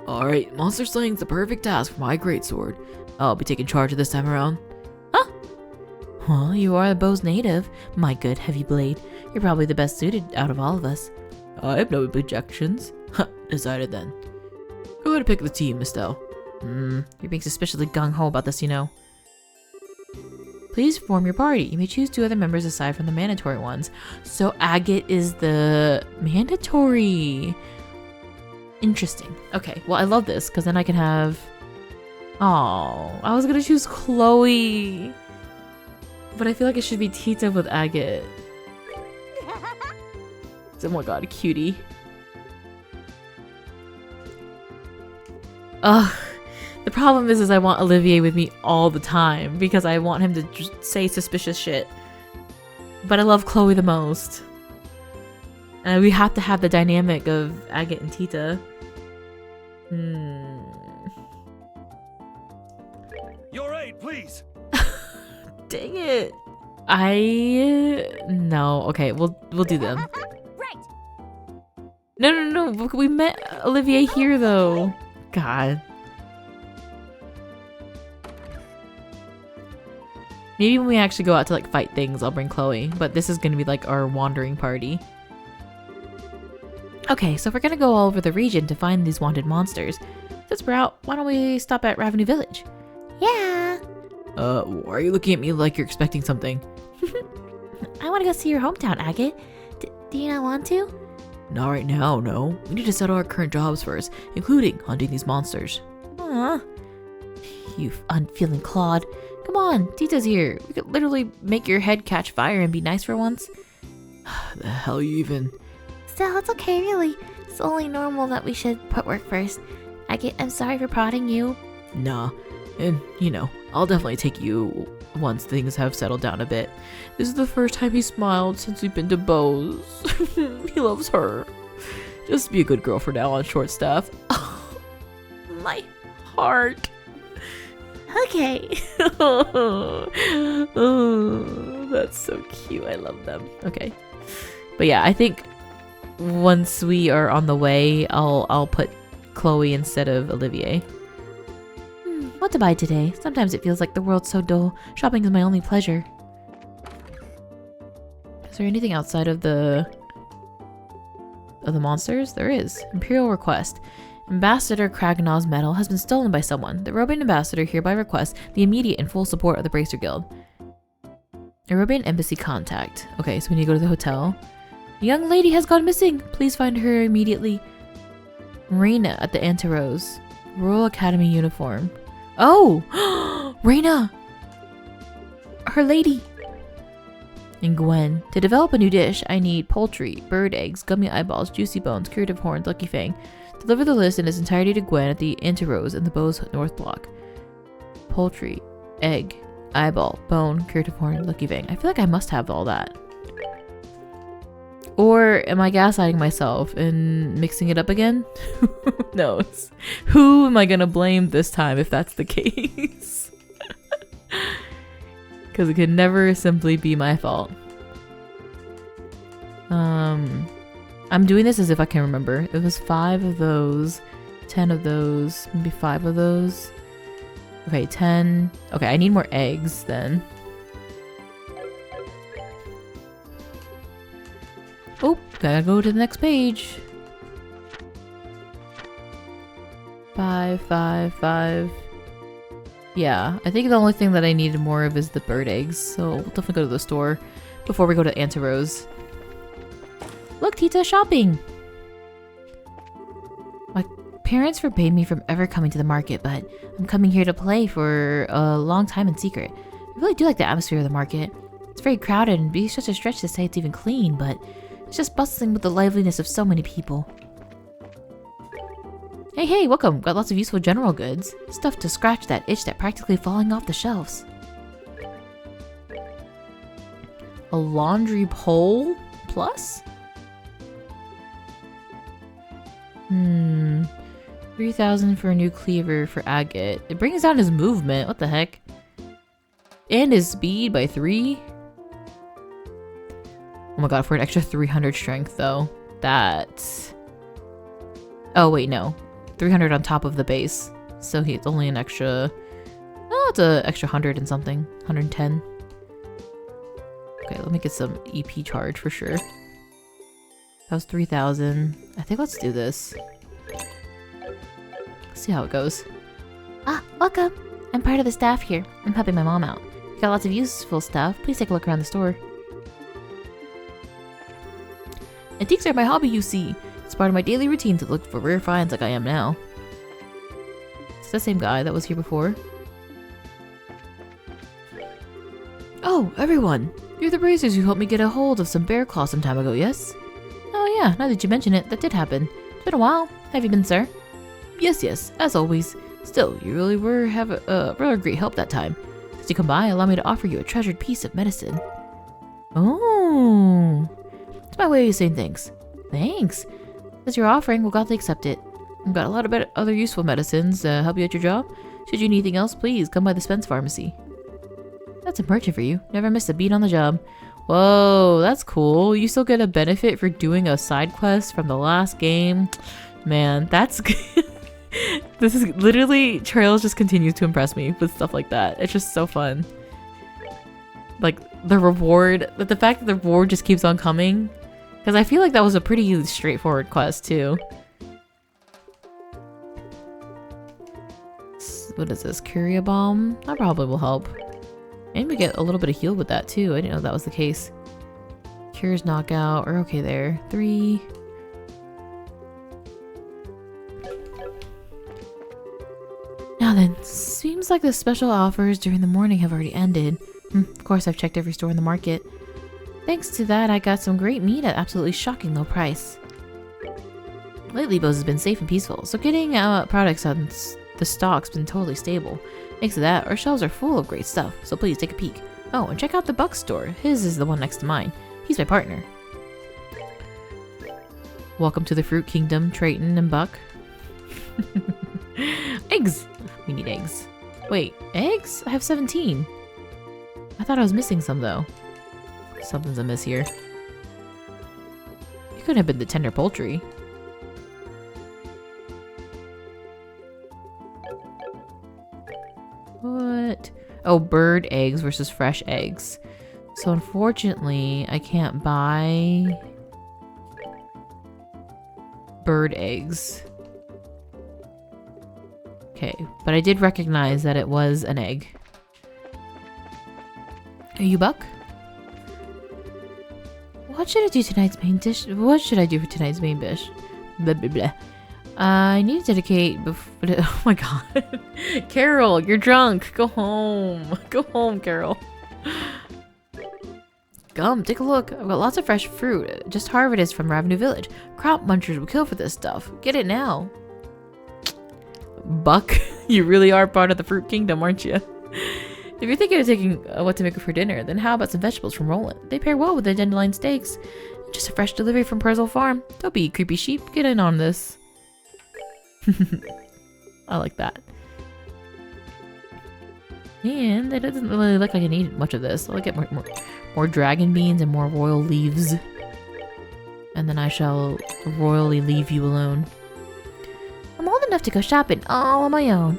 Alright, monster slaying's the perfect task for my greatsword. I'll be taking charge of this time around. Huh? Well, you are the Bose native, my good heavy blade. You're probably the best suited out of all of us. I have no objections. Decided then. Go ahead and pick the team, Estelle. You're being suspiciously gung-ho about this, you know. Please form your party. You may choose 2 other members aside from the mandatory ones. So Agate is the mandatory. Interesting. Okay, well I love this because then I can have... Oh, I was gonna choose Chloe. But I feel like it should be Tita with Agate. Oh my god, cutie. Ugh. The problem is I want Olivier with me all the time because I want him to just say suspicious shit. But I love Chloe the most. And we have to have the dynamic of Agate and Tita. Your aid, please. Dang it. No. Okay, we'll do them. No. We met Olivier here though. God. Maybe when we actually go out to like fight things, I'll bring Chloe. But this is gonna be like our wandering party. Okay, so if we're gonna go all over the region to find these wanted monsters, since we're out, why don't we stop at Ravenue Village? Yeah. Why are you looking at me like you're expecting something? I want to go see your hometown, Agate. Do you not want to? Not right now, no. We need to settle our current jobs first, including hunting these monsters. Aw. You unfeeling clod. Come on, Tita's here. We could literally make your head catch fire and be nice for once. The hell you even... Still, it's okay, really. It's only normal that we should put work first. I'm sorry for prodding you. Nah. And, you know, I'll definitely take you once things have settled down a bit. This is the first time he smiled since we've been to Bose. He loves her. Just be a good girl for now on short staff. My heart. Okay. Oh, that's so cute. I love them. Okay. But yeah, I think once we are on the way, I'll put Chloe instead of Olivier. What to buy today? Sometimes it feels like the world's so dull. Shopping is my only pleasure. Is there anything outside of the monsters? There is. Imperial request. Ambassador Kragnaw's medal has been stolen by someone. The Robian ambassador hereby requests the immediate and full support of the Bracer Guild. A Robian embassy contact. Okay, so we need to go to the hotel. A young lady has gone missing. Please find her immediately. Reina at the Anterose. Royal Academy uniform. Oh! Reina! Her lady! And Gwen. To develop a new dish, I need poultry, bird eggs, gummy eyeballs, juicy bones, curative horns, lucky fang. Deliver the list in its entirety to Gwen at the Anterose in the Bose North Block. Poultry, egg, eyeball, bone, curative horn, lucky fang. I feel like I must have all that. Or am I gaslighting myself and mixing it up again? No. Who am I gonna blame this time if that's the case? Because it can never simply be my fault. I'm doing this as if I can remember. It was 5 of those, 10 of those, maybe 5 of those. Okay, 10. Okay, I need more eggs then. Oh, gotta go to the next page. 5, 5, 5. Yeah, I think the only thing that I needed more of is the bird eggs, so we'll definitely go to the store before we go to Anterose. Look, Tita, shopping! My parents forbade me from ever coming to the market, but I'm coming here to play for a long time in secret. I really do like the atmosphere of the market. It's very crowded and it'd be such a stretch to say it's even clean, but it's just bustling with the liveliness of so many people. Hey, welcome. Got lots of useful general goods. Stuff to scratch that itch that practically falling off the shelves. A laundry pole plus? 3,000 for a new cleaver for Agate. It brings down his movement. What the heck? And his speed by 3? Oh my god, for an extra 300 strength though. that. Oh, wait, no. 300 on top of the base. So it's only an extra... Oh, it's an extra 100 and something. 110. Okay, let me get some EP charge for sure. That was 3,000. I think let's do this. See how it goes. Ah, welcome. I'm part of the staff here. I'm helping my mom out. We got lots of useful stuff. Please take a look around the store. Antiques are my hobby, you see. It's part of my daily routine to look for rare finds like I am now. It's the same guy that was here before. Oh, everyone! You're the bracers who helped me get a hold of some bear claw some time ago, yes? Oh yeah, now that you mention it, that did happen. It's been a while. Have you been, sir? Yes, as always. Still, you really were rather great help that time. As you come by, allow me to offer you a treasured piece of medicine. Oh, it's my way of saying thanks. Thanks. As you're offering, we'll gladly accept it. I've got a lot of other useful medicines to help you at your job. Should you need anything else, please come by the Spence Pharmacy. That's a merchant for you. Never miss a beat on the job. Whoa, that's cool. You still get a benefit for doing a side quest from the last game. Man, that's good. This is literally, Trails just continues to impress me with stuff like that. It's just so fun. Like the reward, the fact that the reward just keeps on coming. Because I feel like that was a pretty straightforward quest too. What is this? Curia Bomb? That probably will help. And we get a little bit of heal with that too. I didn't know that was the case. Cures knockout. We're okay there. 3. Now then, seems like the special offers during the morning have already ended. Of course, I've checked every store in the market. Thanks to that, I got some great meat at absolutely shocking low price. Lately, Bose has been safe and peaceful, so getting products on the stock's been totally stable. Thanks to that, our shelves are full of great stuff, so please take a peek. Oh, and check out the Buck store. His is the one next to mine. He's my partner. Welcome to the Fruit Kingdom, Trayton and Buck. Eggs! We need eggs. Wait, eggs? I have 17. I thought I was missing some though. Something's amiss here. It could have been the tender poultry. What? Oh, bird eggs versus fresh eggs. So unfortunately, I can't buy bird eggs. Okay, but I did recognize that it was an egg. Are you Buck? What should I do tonight's main dish? What should I do for tonight's main dish? Blah, blah, blah. I need to dedicate oh my god. Carol, you're drunk. Go home. Go home, Carol. Come, take a look. I've got lots of fresh fruit. Just harvested from Ravenue Village. Crop munchers will kill for this stuff. Get it now. Buck, you really are part of the Fruit Kingdom, aren't you? If you're thinking of taking what to make for dinner, then how about some vegetables from Roland? They pair well with the dandelion steaks. Just a fresh delivery from Perzel Farm. Don't be creepy sheep. Get in on this. I like that. And it doesn't really look like I need much of this. I'll get more dragon beans and more royal leaves. And then I shall royally leave you alone. I'm old enough to go shopping all on my own.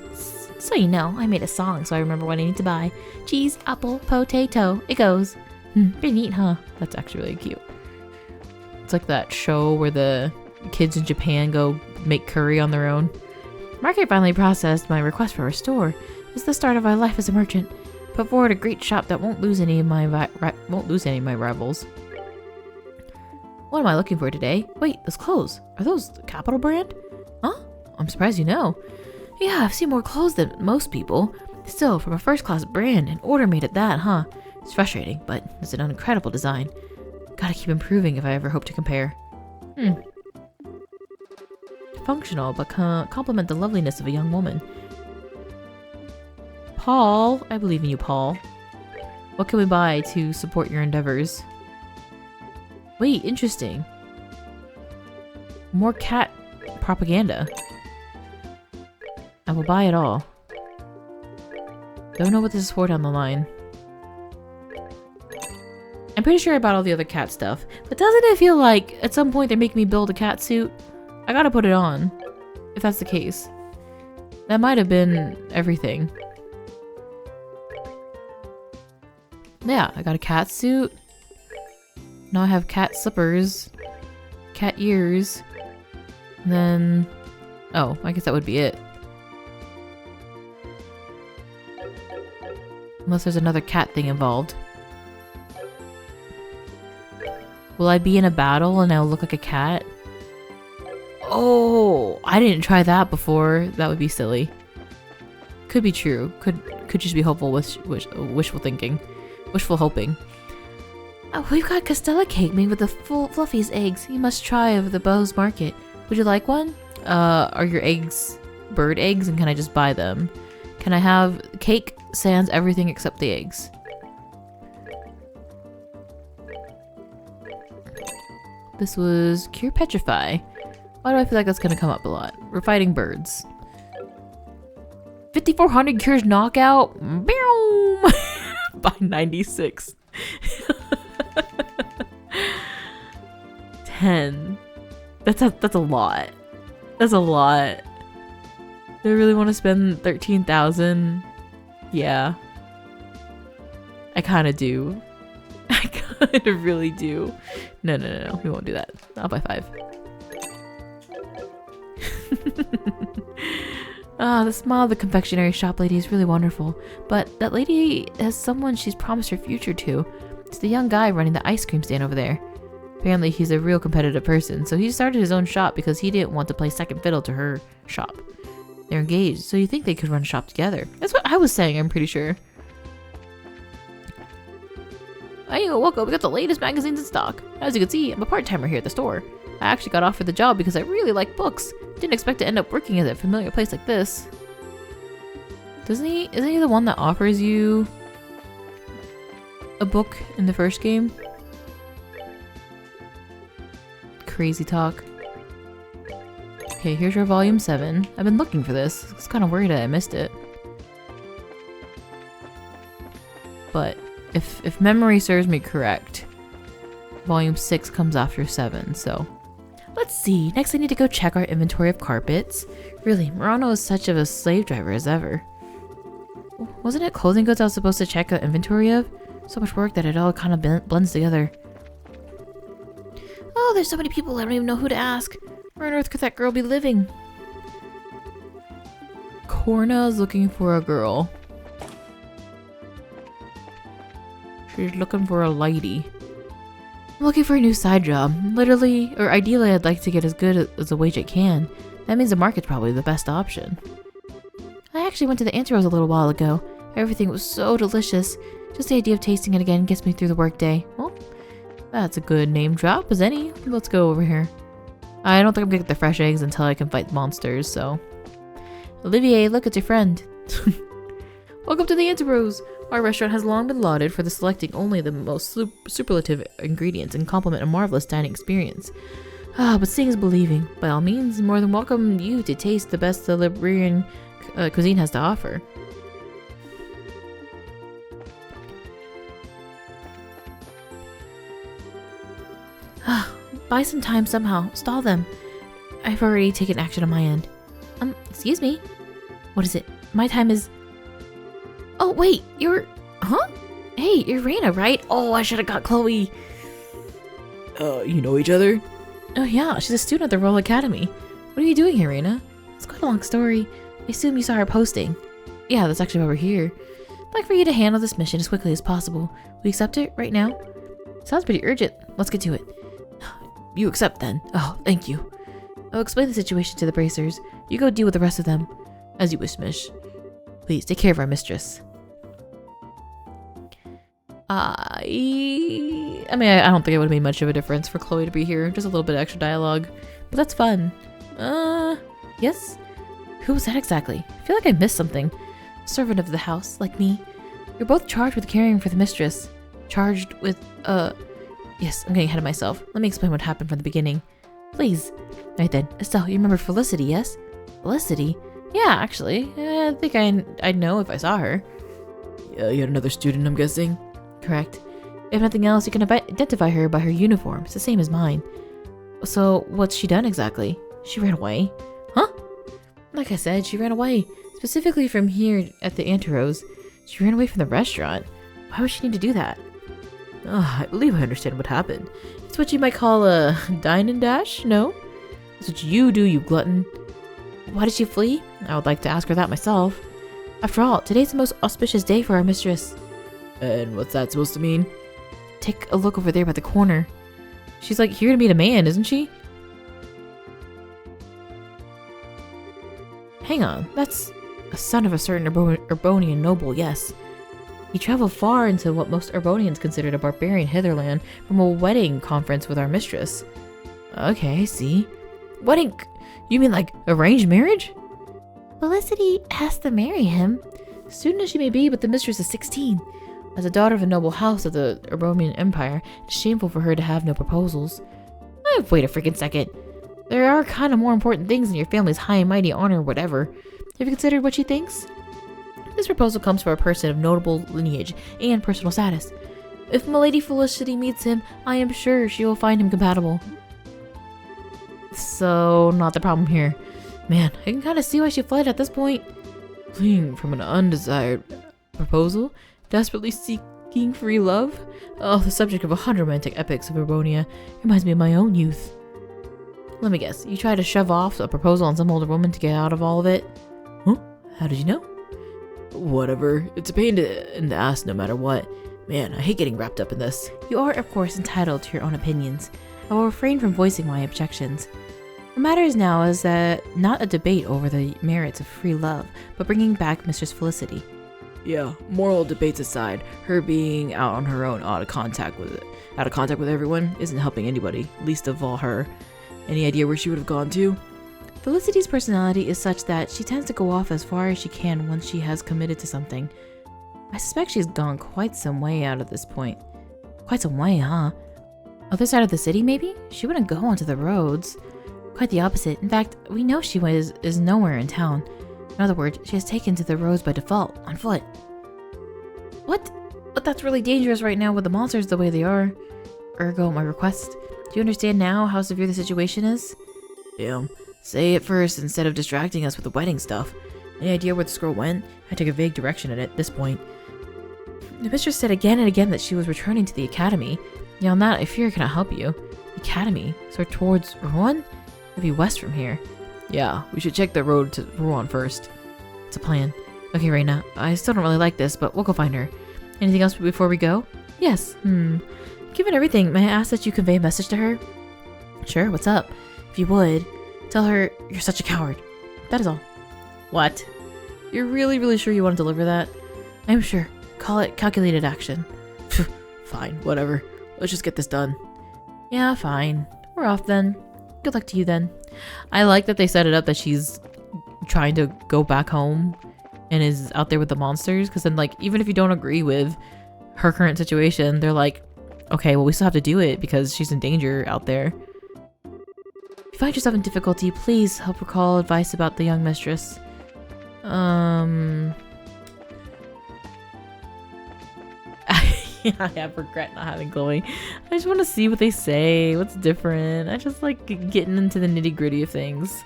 So you know, I made a song so I remember what I need to buy. Cheese, apple, potato. It goes. Pretty neat, huh? That's actually really cute. It's like that show where the kids in Japan go make curry on their own. Market finally processed my request for a store. It's the start of my life as a merchant. Put forward a great shop that won't lose any of my rivals. What am I looking for today? Wait, those clothes. Are those the Capital brand? Huh? I'm surprised you know. Yeah, I've seen more clothes than most people. Still, from a first-class brand, and order made at that, huh? It's frustrating, but it's an incredible design. Gotta keep improving if I ever hope to compare. Functional, but complement the loveliness of a young woman. Paul, I believe in you, Paul. What can we buy to support your endeavors? Wait, interesting. More cat propaganda. I will buy it all. Don't know what this is for down the line. I'm pretty sure I bought all the other cat stuff. But doesn't it feel like at some point they're making me build a cat suit? I gotta put it on. If that's the case. That might have been everything. Yeah, I got a cat suit. Now I have cat slippers. Cat ears. And then... oh, I guess that would be it. Unless there's another cat thing involved. Will I be in a battle and I'll look like a cat? Oh, I didn't try that before. That would be silly. Could be true. Could just be hopeful wishful thinking. Wishful hoping. Oh, we've got Castella cake made with the fluffiest eggs. You must try over the Bose market. Would you like one? Are your eggs bird eggs and can I just buy them? Can I have cake, sans everything except the eggs? This was Cure Petrify. Why do I feel like that's gonna come up a lot? We're fighting birds. 5400 cures knockout. Boom! By 96. 10. That's a lot. That's a lot. Do I really want to spend 13,000? Yeah. I kind of do. I kind of really do. No. We won't do that. I'll buy 5. The smile of the confectionery shop lady is really wonderful. But that lady has someone she's promised her future to. It's the young guy running the ice cream stand over there. Apparently he's a real competitive person, so he started his own shop because he didn't want to play second fiddle to her shop. They're engaged, so you think they could run a shop together. That's what I was saying, I'm pretty sure. Hey, welcome. We got the latest magazines in stock. As you can see, I'm a part-timer here at the store. I actually got offered the job because I really like books. Didn't expect to end up working at a familiar place like this. Isn't he the one that offers you a book in the first game? Crazy talk. Okay, here's your volume 7. I've been looking for this. I was kind of worried that I missed it. But if memory serves me correct, volume 6 comes after 7, so. Let's see, next I need to go check our inventory of carpets. Really, Murano is such of a slave driver as ever. Wasn't it clothing goods I was supposed to check the inventory of? So much work that it all kind of blends together. Oh, there's so many people I don't even know who to ask. Where on earth could that girl be living? Korna's looking for a girl. She's looking for a lady. I'm looking for a new side job. Literally, or ideally, I'd like to get as good as a wage I can. That means the market's probably the best option. I actually went to the Anteros a little while ago. Everything was so delicious. Just the idea of tasting it again gets me through the workday. Well, that's a good name drop as any. Let's go over here. I don't think I'm gonna get the fresh eggs until I can fight monsters, so. Olivier, look, it's your friend. Welcome to the Anteros. Our restaurant has long been lauded for the selecting only the most superlative ingredients and complement a marvelous dining experience. But seeing is believing. By all means, more than welcome you to taste the best the Liberian cuisine has to offer. Buy some time somehow. Stall them. I've already taken action on my end. Excuse me? What is it? My time is... Oh, wait, you're... Huh? Hey, you're Reina, right? Oh, I should have got Chloe. You know each other? Oh yeah, she's a student at the Royal Academy. What are you doing here, Reina? It's quite a long story. I assume you saw her posting. Yeah, that's actually why we're here. I'd like for you to handle this mission as quickly as possible. Will you accept it right now? Sounds pretty urgent. Let's get to it. You accept then. Oh, thank you. I'll explain the situation to the bracers. You go deal with the rest of them. As you wish, Mish. Please, take care of our mistress. I mean, I don't think it would have made much of a difference for Chloe to be here. Just a little bit of extra dialogue. But that's fun. Yes? Who was that exactly? I feel like I missed something. Servant of the house, like me. You're both charged with caring for the mistress. Charged with, Yes, I'm getting ahead of myself. Let me explain what happened from the beginning. Please. Right then. Estelle, you remember Felicity, yes? Felicity? Yeah, actually. I think I'd know if I saw her. Yeah, you had another student, I'm guessing? Correct. If nothing else, you can identify her by her uniform. It's the same as mine. So, what's she done exactly? She ran away. Huh? Like I said, she ran away. Specifically from here at the Anteros. She ran away from the restaurant. Why would she need to do that? I believe I understand what happened. It's what you might call a dine and dash, no? It's what you do, you glutton. Why did she flee? I would like to ask her that myself. After all, today's the most auspicious day for our mistress. And what's that supposed to mean? Take a look over there by the corner. She's like here to meet a man, isn't she? Hang on, that's a son of a certain Urbonian noble, yes. He traveled far into what most Urbonians considered a barbarian hitherland from a wedding conference with our mistress. Okay, I see. Wedding? You mean like arranged marriage? Felicity has to marry him. Student as she may be, but the mistress is 16. As a daughter of a noble house of the Urbonian Empire, it's shameful for her to have no proposals. Wait a freaking second. There are kind of more important things than your family's high and mighty honor or whatever. Have you considered what she thinks? This proposal comes from a person of notable lineage and personal status. If Milady Felicity meets him, I am sure she will find him compatible. So, not the problem here. Man, I can kind of see why she fled at this point. Fleeing from an undesired proposal? Desperately seeking free love? Oh, the subject of 100 romantic epics of Urbonia reminds me of my own youth. Let me guess, you tried to shove off a proposal on some older woman to get out of all of it? Huh? How did you know? Whatever. It's a pain in the ass no matter what. Man, I hate getting wrapped up in this. You are, of course, entitled to your own opinions. I will refrain from voicing my objections. What matters now is that not a debate over the merits of free love, but bringing back Mistress Felicity. Yeah, moral debates aside, her being out on her own out of contact with everyone isn't helping anybody, least of all her. Any idea where she would have gone to? Felicity's personality is such that she tends to go off as far as she can once she has committed to something. I suspect she's gone quite some way out at this point. Quite some way, huh? Other side of the city, maybe? She wouldn't go onto the roads. Quite the opposite. In fact, we know she is nowhere in town. In other words, she has taken to the roads by default, on foot. What? But that's really dangerous right now with the monsters the way they are. Ergo, my request. Do you understand now how severe the situation is? Damn. Say it first instead of distracting us with the wedding stuff. Any idea where the scroll went? I took a vague direction at this point. The mistress said again and again that she was returning to the academy. Beyond that, I fear I cannot help you. The academy? So towards Rouen? It'd be west from here. Yeah, we should check the road to Rouen first. It's a plan. Okay, Reina, I still don't really like this, but we'll go find her. Anything else before we go? Yes. Given everything, may I ask that you convey a message to her? Sure, what's up? If you would, tell her you're such a coward. That is all. What? You're really, really sure you want to deliver that? I'm sure. Call it calculated action. Fine, whatever. Let's just get this done. Yeah, fine. We're off then. Good luck to you then. I like that they set it up that she's trying to go back home and is out there with the monsters, because then, like, even if you don't agree with her current situation, they're like, okay, well, we still have to do it because she's in danger out there. If you find yourself in difficulty, please help recall advice about the young mistress. I have regret not having Chloe. I just want to see what they say, what's different. I just like getting into the nitty gritty of things.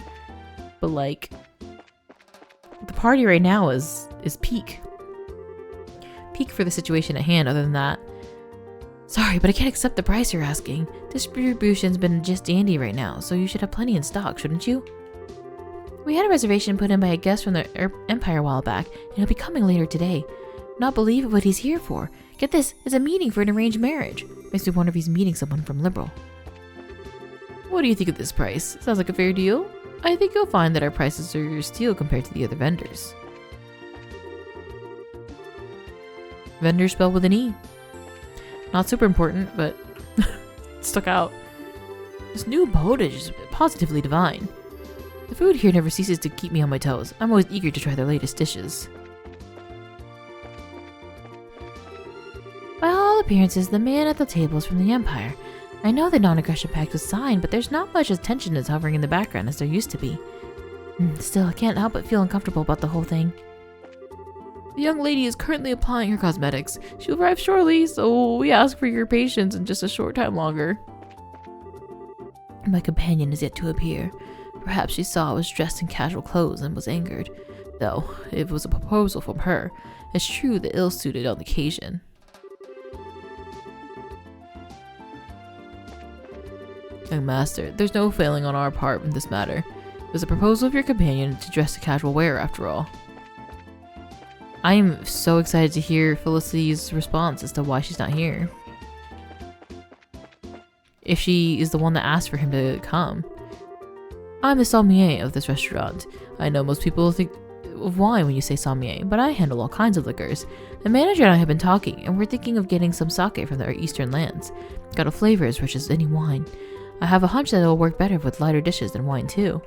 But like, the party right now is peak. Peak for the situation at hand, other than that. Sorry, but I can't accept the price you're asking. Distribution's been just dandy right now, so you should have plenty in stock, shouldn't you? We had a reservation put in by a guest from the Empire a while back, and he'll be coming later today. Not believe what he's here for. Get this, it's a meeting for an arranged marriage. Makes me wonder if he's meeting someone from Liberal. What do you think of this price? Sounds like a fair deal? I think you'll find that our prices are steal compared to the other vendors. Vendor spelled with an E. Not super important, but stuck out. This new potage is positively divine. The food here never ceases to keep me on my toes. I'm always eager to try their latest dishes. By all appearances, the man at the table is from the Empire. I know the non-aggression pact was signed, but there's not much as tension is hovering in the background as there used to be. Still, I can't help but feel uncomfortable about the whole thing. The young lady is currently applying her cosmetics. She'll arrive shortly, so we ask for your patience in just a short time longer. My companion is yet to appear. Perhaps she saw I was dressed in casual clothes and was angered. Though, it was a proposal from her. It's true that ill-suited on occasion. Young master, there's no failing on our part in this matter. It was a proposal of your companion to dress in casual wear, after all. I am so excited to hear Felicity's response as to why she's not here. If she is the one that asked for him to come. I'm the sommelier of this restaurant. I know most people think of wine when you say sommelier, but I handle all kinds of liquors. The manager and I have been talking, and we're thinking of getting some sake from our eastern lands. Got a flavor as rich as any wine. I have a hunch that it'll work better with lighter dishes than wine too.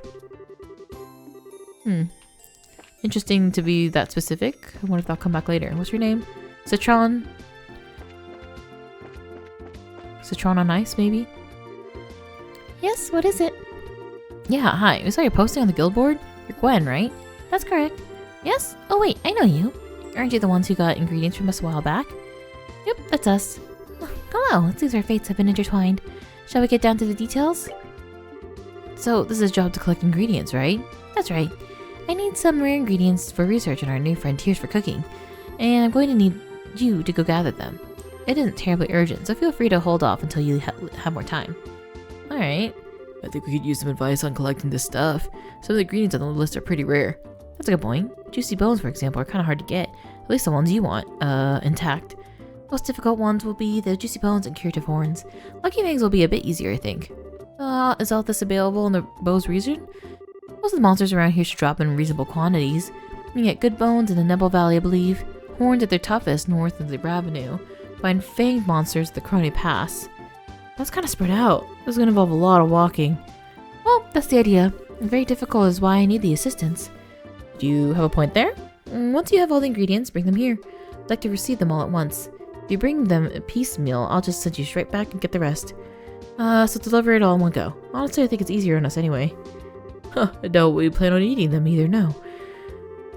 Interesting to be that specific. I wonder if they'll come back later. What's your name? Citron? Citron on ice, maybe? Yes, what is it? Yeah, hi. We saw you posting on the guild board. You're Gwen, right? That's correct. Yes? Oh wait, I know you. Aren't you the ones who got ingredients from us a while back? Yep, that's us. Hello, it seems our fates have been intertwined. Shall we get down to the details? So, this is a job to collect ingredients, right? That's right. I need some rare ingredients for research on our new frontiers for cooking, and I'm going to need you to go gather them. It isn't terribly urgent, so feel free to hold off until you have more time. Alright. I think we could use some advice on collecting this stuff. Some of the ingredients on the list are pretty rare. That's a good point. Juicy bones, for example, are kind of hard to get. At least the ones you want, intact. Most difficult ones will be the juicy bones and curative horns. Lucky fangs will be a bit easier, I think. Is all this available in the Bose region? Most of the monsters around here should drop in reasonable quantities. You can get good bones in the Nebel Valley, I believe. Horns at their toughest north of the Ravenue. Find fanged monsters at the Crony Pass. That's kind of spread out. This is going to involve a lot of walking. Well, that's the idea. Very difficult is why I need the assistance. Do you have a point there? Once you have all the ingredients, bring them here. I'd like to receive them all at once. If you bring them piecemeal, I'll just send you straight back and get the rest. So deliver it all in one go. Honestly, I think it's easier on us anyway. Huh, I doubt we plan on eating them either, no.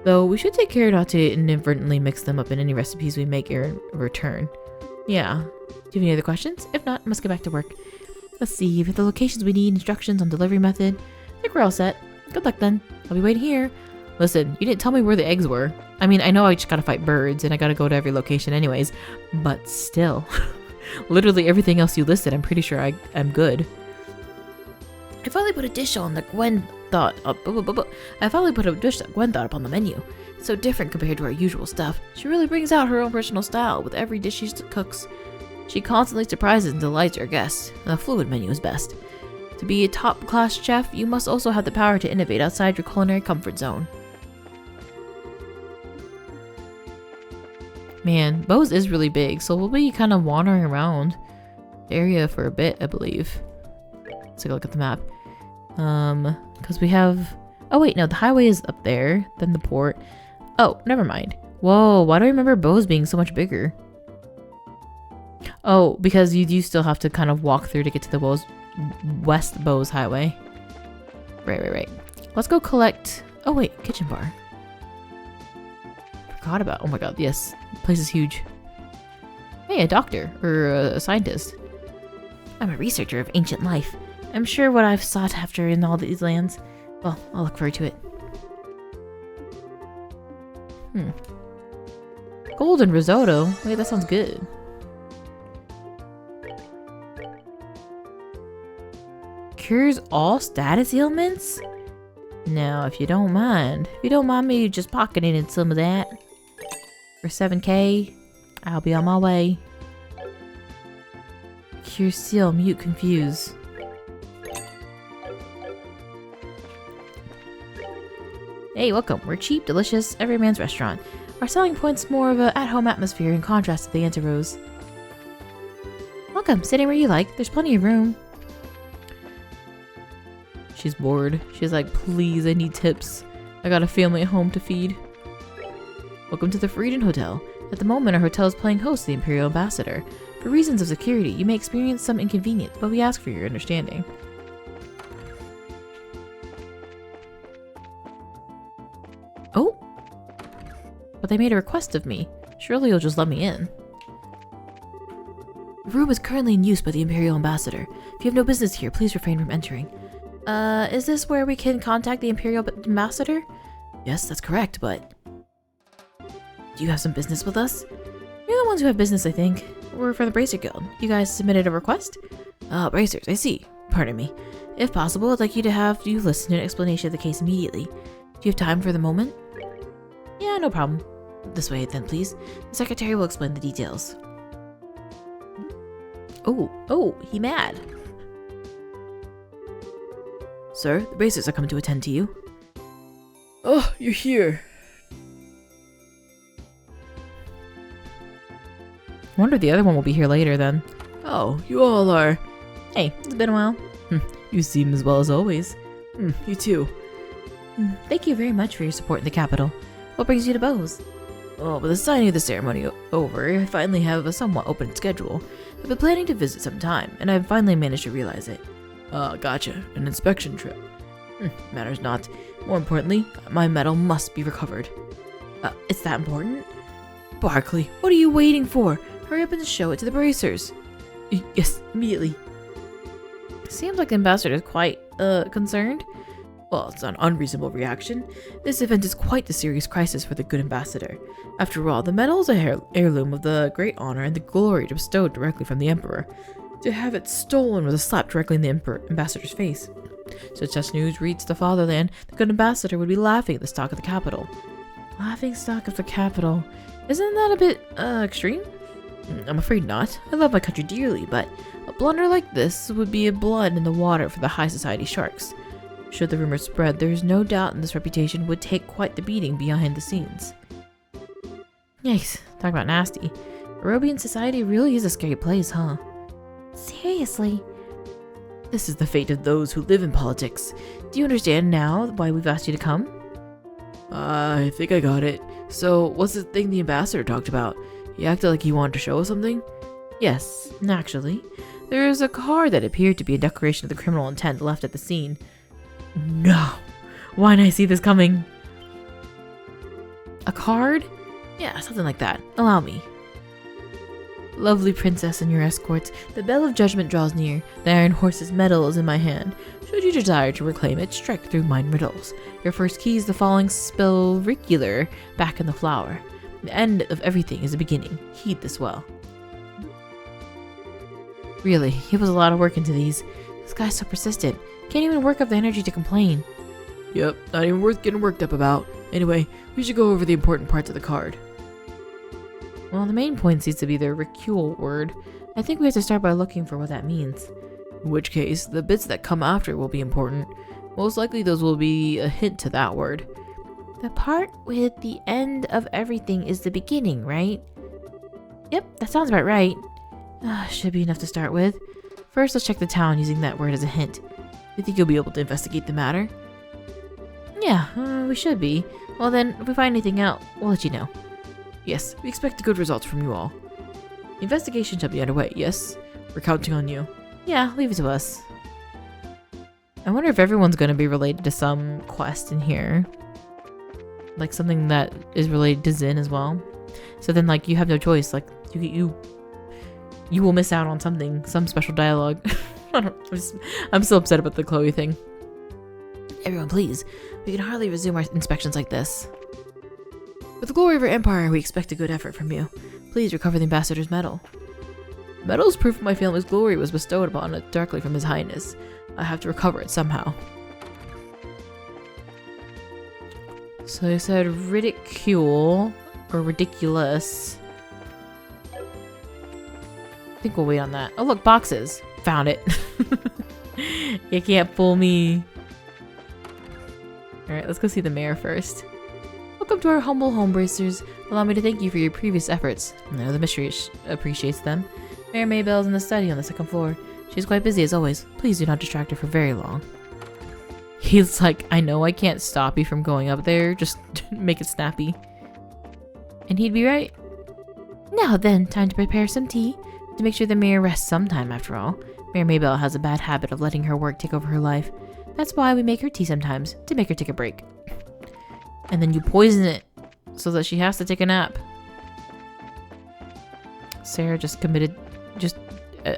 Though we should take care not to inadvertently mix them up in any recipes we make in return. Yeah. Do you have any other questions? If not, I must get back to work. Let's see, if the locations we need, instructions on delivery method. I think we're all set. Good luck then. I'll be waiting here. Listen, you didn't tell me where the eggs were. I mean, I know I just gotta fight birds and I gotta go to every location anyways, but still. Literally everything else you listed, I'm pretty sure I'm good. I finally put a dish on the Gwen thought up. I finally put a dish that Gwen thought up on the menu. It's so different compared to our usual stuff. She really brings out her own personal style with every dish she cooks. She constantly surprises and delights her guests, and the fluid menu is best. To be a top-class chef, you must also have the power to innovate outside your culinary comfort zone. Man, Bose is really big, so we'll be kind of wandering around the area for a bit, I believe. Let's take a look at the map. Because we have... Oh wait, no, the highway is up there, then the port. Oh, never mind. Whoa, why do I remember Bose being so much bigger? Oh, because you do still have to kind of walk through to get to the West Bose Highway. Right. Let's go collect... Oh wait, kitchen bar. Forgot about... Oh my god, yes. The place is huge. Hey, a doctor. Or a scientist. I'm a researcher of ancient life. I'm sure what I've sought after in all these lands. Well, I'll look forward to it. Golden risotto? Wait, that sounds good. Cures all status ailments? Now, if you don't mind me just pocketing in some of that for 7k, I'll be on my way. Cure seal, mute, confuse. Hey, welcome. We're cheap, delicious, everyman's restaurant. Our selling point's more of an at-home atmosphere in contrast to the Anti-Rose. Welcome, sit in where you like. There's plenty of room. She's bored. She's like, please, I need tips. I got a family at home to feed. Welcome to the Freezhie Hotel. At the moment, our hotel is playing host to the Imperial Ambassador. For reasons of security, you may experience some inconvenience, but we ask for your understanding. Oh! but they made a request of me. Surely you'll just let me in. The room is currently in use by the Imperial Ambassador. If you have no business here, please refrain from entering. Is this where we can contact the Imperial Ambassador? Yes, that's correct, but... Do you have some business with us? You're the ones who have business, I think. We're for the Bracer Guild. You guys submitted a request? Ah, bracers, I see. Pardon me. If possible, I'd like you to have you listen to an explanation of the case immediately. Do you have time for the moment? Yeah, no problem. This way, then, please. The secretary will explain the details. Oh, he mad. Sir, the bracers are coming to attend to you. Oh, you're here. I wonder if the other one will be here later then. Oh, you all are. Hey, it's been a while. You seem as well as always. You too. Thank you very much for your support in the capital. What brings you to Bose? Oh, with the signing of the ceremony over, I finally have a somewhat open schedule. I've been planning to visit some time, and I've finally managed to realize it. Gotcha. An inspection trip. Matters not. More importantly, my medal must be recovered. It's that important? Barkley, what are you waiting for? Hurry up and show it to the bracers. Yes, immediately. Seems like the ambassador is quite, concerned. Well, it's not an unreasonable reaction. This event is quite the serious crisis for the good ambassador. After all, the medal is a heirloom of the great honor and the glory bestowed directly from the emperor. To have it stolen was a slap directly in the ambassador's face. Should such news reach the fatherland, the good ambassador would be laughing at the stock of the capital. Laughing stock of the capital. Isn't that a bit, extreme? I'm afraid not. I love my country dearly, but a blunder like this would be a blood in the water for the high society sharks. Should the rumor spread, there is no doubt this reputation would take quite the beating behind the scenes. Yikes, talk about nasty. Arobian society really is a scary place, huh? Seriously? This is the fate of those who live in politics. Do you understand now why we've asked you to come? I think I got it. So, what's the thing the ambassador talked about? He acted like he wanted to show us something? Yes, actually. There is a card that appeared to be a declaration of the criminal intent left at the scene. No! Why didn't I see this coming? A card? Yeah, something like that. Allow me. Lovely princess and your escorts, the bell of judgment draws near. The iron horse's medal is in my hand. Should you desire to reclaim it, strike through mine riddles. Your first key is the falling spellricular back in the flower. The end of everything is a beginning. Heed this well. Really, he puts a lot of work into these. This guy's so persistent. Can't even work up the energy to complain. Yep, not even worth getting worked up about. Anyway, we should go over the important parts of the card. Well, the main point seems to be the ricule word. I think we have to start by looking for what that means. In which case, the bits that come after will be important. Most likely those will be a hint to that word. The part with the end of everything is the beginning, right? Yep, that sounds about right. Should be enough to start with. First, let's check the town using that word as a hint. You think you'll be able to investigate the matter? Yeah, we should be. Well then, if we find anything out, we'll let you know. Yes, we expect good results from you all. The investigation shall be underway, yes? We're counting on you. Yeah, leave it to us. I wonder if everyone's going to be related to some quest in here. Like something that is related to Zin as well. So then like you have no choice. Like you will miss out on something, some special dialogue. I'm so upset about the Chloe thing. Everyone, please. We can hardly resume our inspections like this. With the glory of our empire, we expect a good effort from you. Please recover the ambassador's medal. The medal is proof my family's glory was bestowed upon it directly from His Highness. I have to recover it somehow. So they said ridicule or ridiculous. I think we'll wait on that. Oh look, boxes. Found it. You can't fool me. Alright, let's go see the mayor first. Welcome to our humble home, bracers. Allow me to thank you for your previous efforts. I know the mystery appreciates them. Mayor Maybelle is in the study on the second floor. She's quite busy as always. Please do not distract her for very long. He's like, I know I can't stop you from going up there. Just make it snappy. And he'd be right. Now then, time to prepare some tea. To make sure the mayor rests sometime after all. Mayor Maybelle has a bad habit of letting her work take over her life. That's why we make her tea sometimes, to make her take a break. And then you poison it. so that she has to take a nap. Sarah just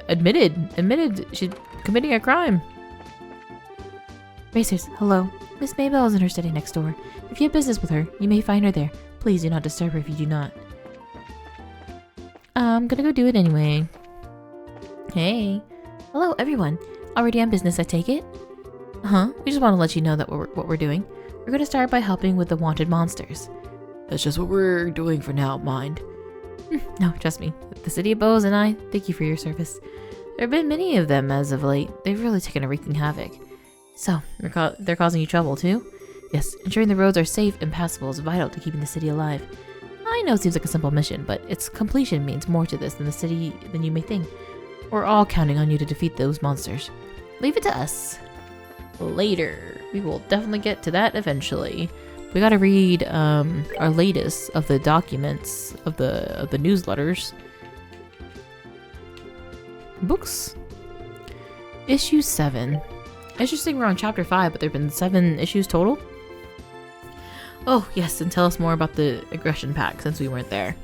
admitted she's committing a crime. Racers, hello. Miss Maybell is in her study next door. If you have business with her, you may find her there. Please do not disturb her if you do not. I'm gonna go do it anyway. Hey. Hello, everyone. Already on business, I take it? We just want to let you know that what we're doing. We're gonna start by helping with the wanted monsters. That's just what we're doing for now, mind. No, trust me. The city of Bose and I thank you for your service. There have been many of them as of late. They've really taken a wreaking havoc. So, they're causing you trouble too? Yes, ensuring the roads are safe and passable is vital to keeping the city alive. I know it seems like a simple mission, but its completion means more to this than you may think. We're all counting on you to defeat those monsters. Leave it to us. Later. We will definitely get to that eventually. We gotta read our latest of the documents of the newsletters. Books. Issue 7. Interesting, we're on chapter 5, but there have been 7 issues total. Oh, yes, and tell us more about the aggression pact since we weren't there.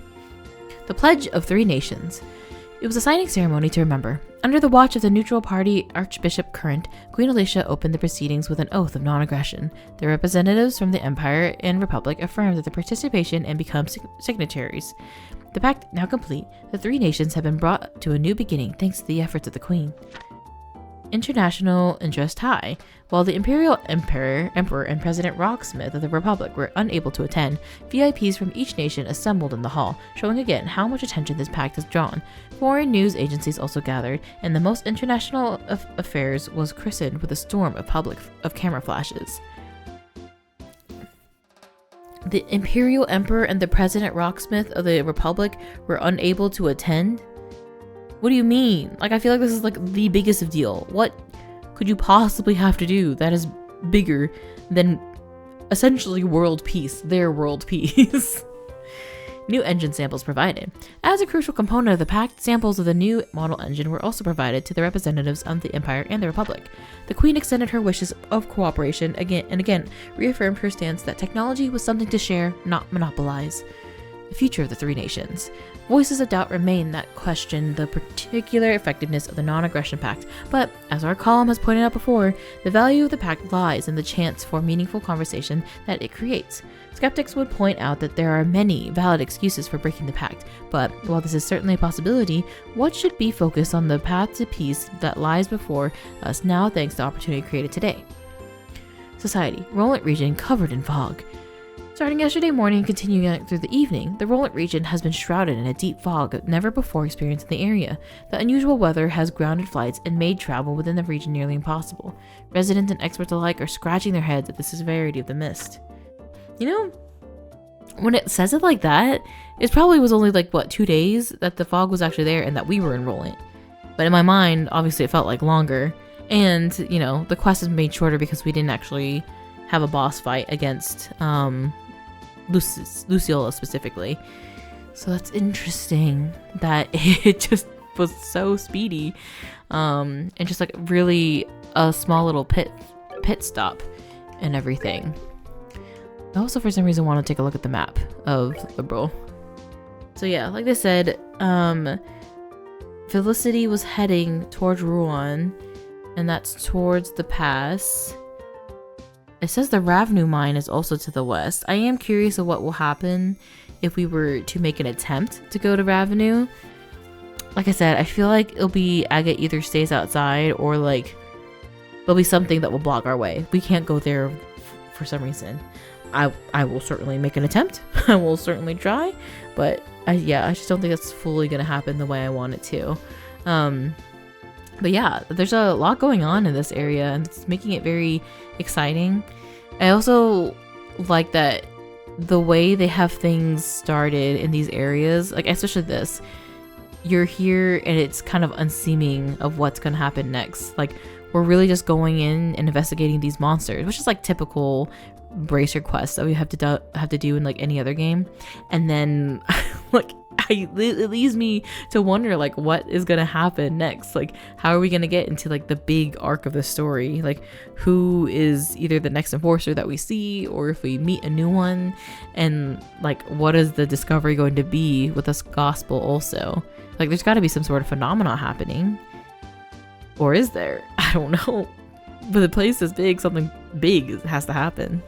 The Pledge of 3 Nations. It was a signing ceremony to remember. Under the watch of the neutral party Archbishop Current, Queen Alicia opened the proceedings with an oath of non-aggression. The representatives from the Empire and Republic affirmed that the participation and become signatories. The pact now complete, the 3 nations have been brought to a new beginning thanks to the efforts of the Queen. International interest high. While the Imperial Emperor and President Rocksmith of the Republic were unable to attend, VIPs from each nation assembled in the hall, showing again how much attention this pact has drawn. Foreign news agencies also gathered, and the most international of affairs was christened with a storm of camera flashes. The Imperial Emperor and the President Rocksmith of the Republic were unable to attend? What do you mean? Like, I feel like this is like the biggest of deal. What could you possibly have to do that is bigger than essentially world peace, their world peace? New engine samples provided. As a crucial component of the pact, samples of the new model engine were also provided to the representatives of the Empire and the Republic. The Queen extended her wishes of cooperation again and again, reaffirmed her stance that technology was something to share, not monopolize. The future of the 3 nations. Voices of doubt remain that question the particular effectiveness of the non-aggression pact, but as our column has pointed out before, the value of the pact lies in the chance for meaningful conversation that it creates. Skeptics would point out that there are many valid excuses for breaking the pact, but while this is certainly a possibility, what should be focused on the path to peace that lies before us now thanks to the opportunity created today. Society. Roland region covered in fog. Starting yesterday morning and continuing through the evening, the Roland region has been shrouded in a deep fog never before experienced in the area. The unusual weather has grounded flights and made travel within the region nearly impossible. Residents and experts alike are scratching their heads at the severity of the mist. You know, when it says it like that, it probably was only like, 2 days that the fog was actually there and that we were in Roland. But in my mind, obviously it felt like longer. And, you know, the quest is made shorter because we didn't actually have a boss fight against, Luciola specifically. So that's interesting that it just was so speedy, and just like really a small little pit stop and everything. I also for some reason want to take a look at the map of Liberal. So yeah, like I said, Felicity was heading towards Rouen, and that's towards the pass. It says the Ravnu mine is also to the west. I am curious of what will happen if we were to make an attempt to go to Ravnu. Like I said, I feel like it'll be Agate either stays outside or like there'll be something that will block our way. We can't go there for some reason. I will certainly make an attempt. I will certainly try, but I just don't think that's fully gonna happen the way I want it to. But yeah, there's a lot going on in this area and it's making it very exciting. I also like that the way they have things started in these areas, like especially this, you're here and it's kind of unseeming of what's going to happen next. Like we're really just going in and investigating these monsters, which is like typical bracer quests that we have to do in like any other game. And then like it leaves me to wonder, like, what is gonna happen next? Like, how are we gonna get into like the big arc of the story? Like, who is either the next enforcer that we see, or if we meet a new one, and like, what is the discovery going to be with this gospel also? Like, there's got to be some sort of phenomena happening, or is there? I don't know. But the place is big, something big has to happen.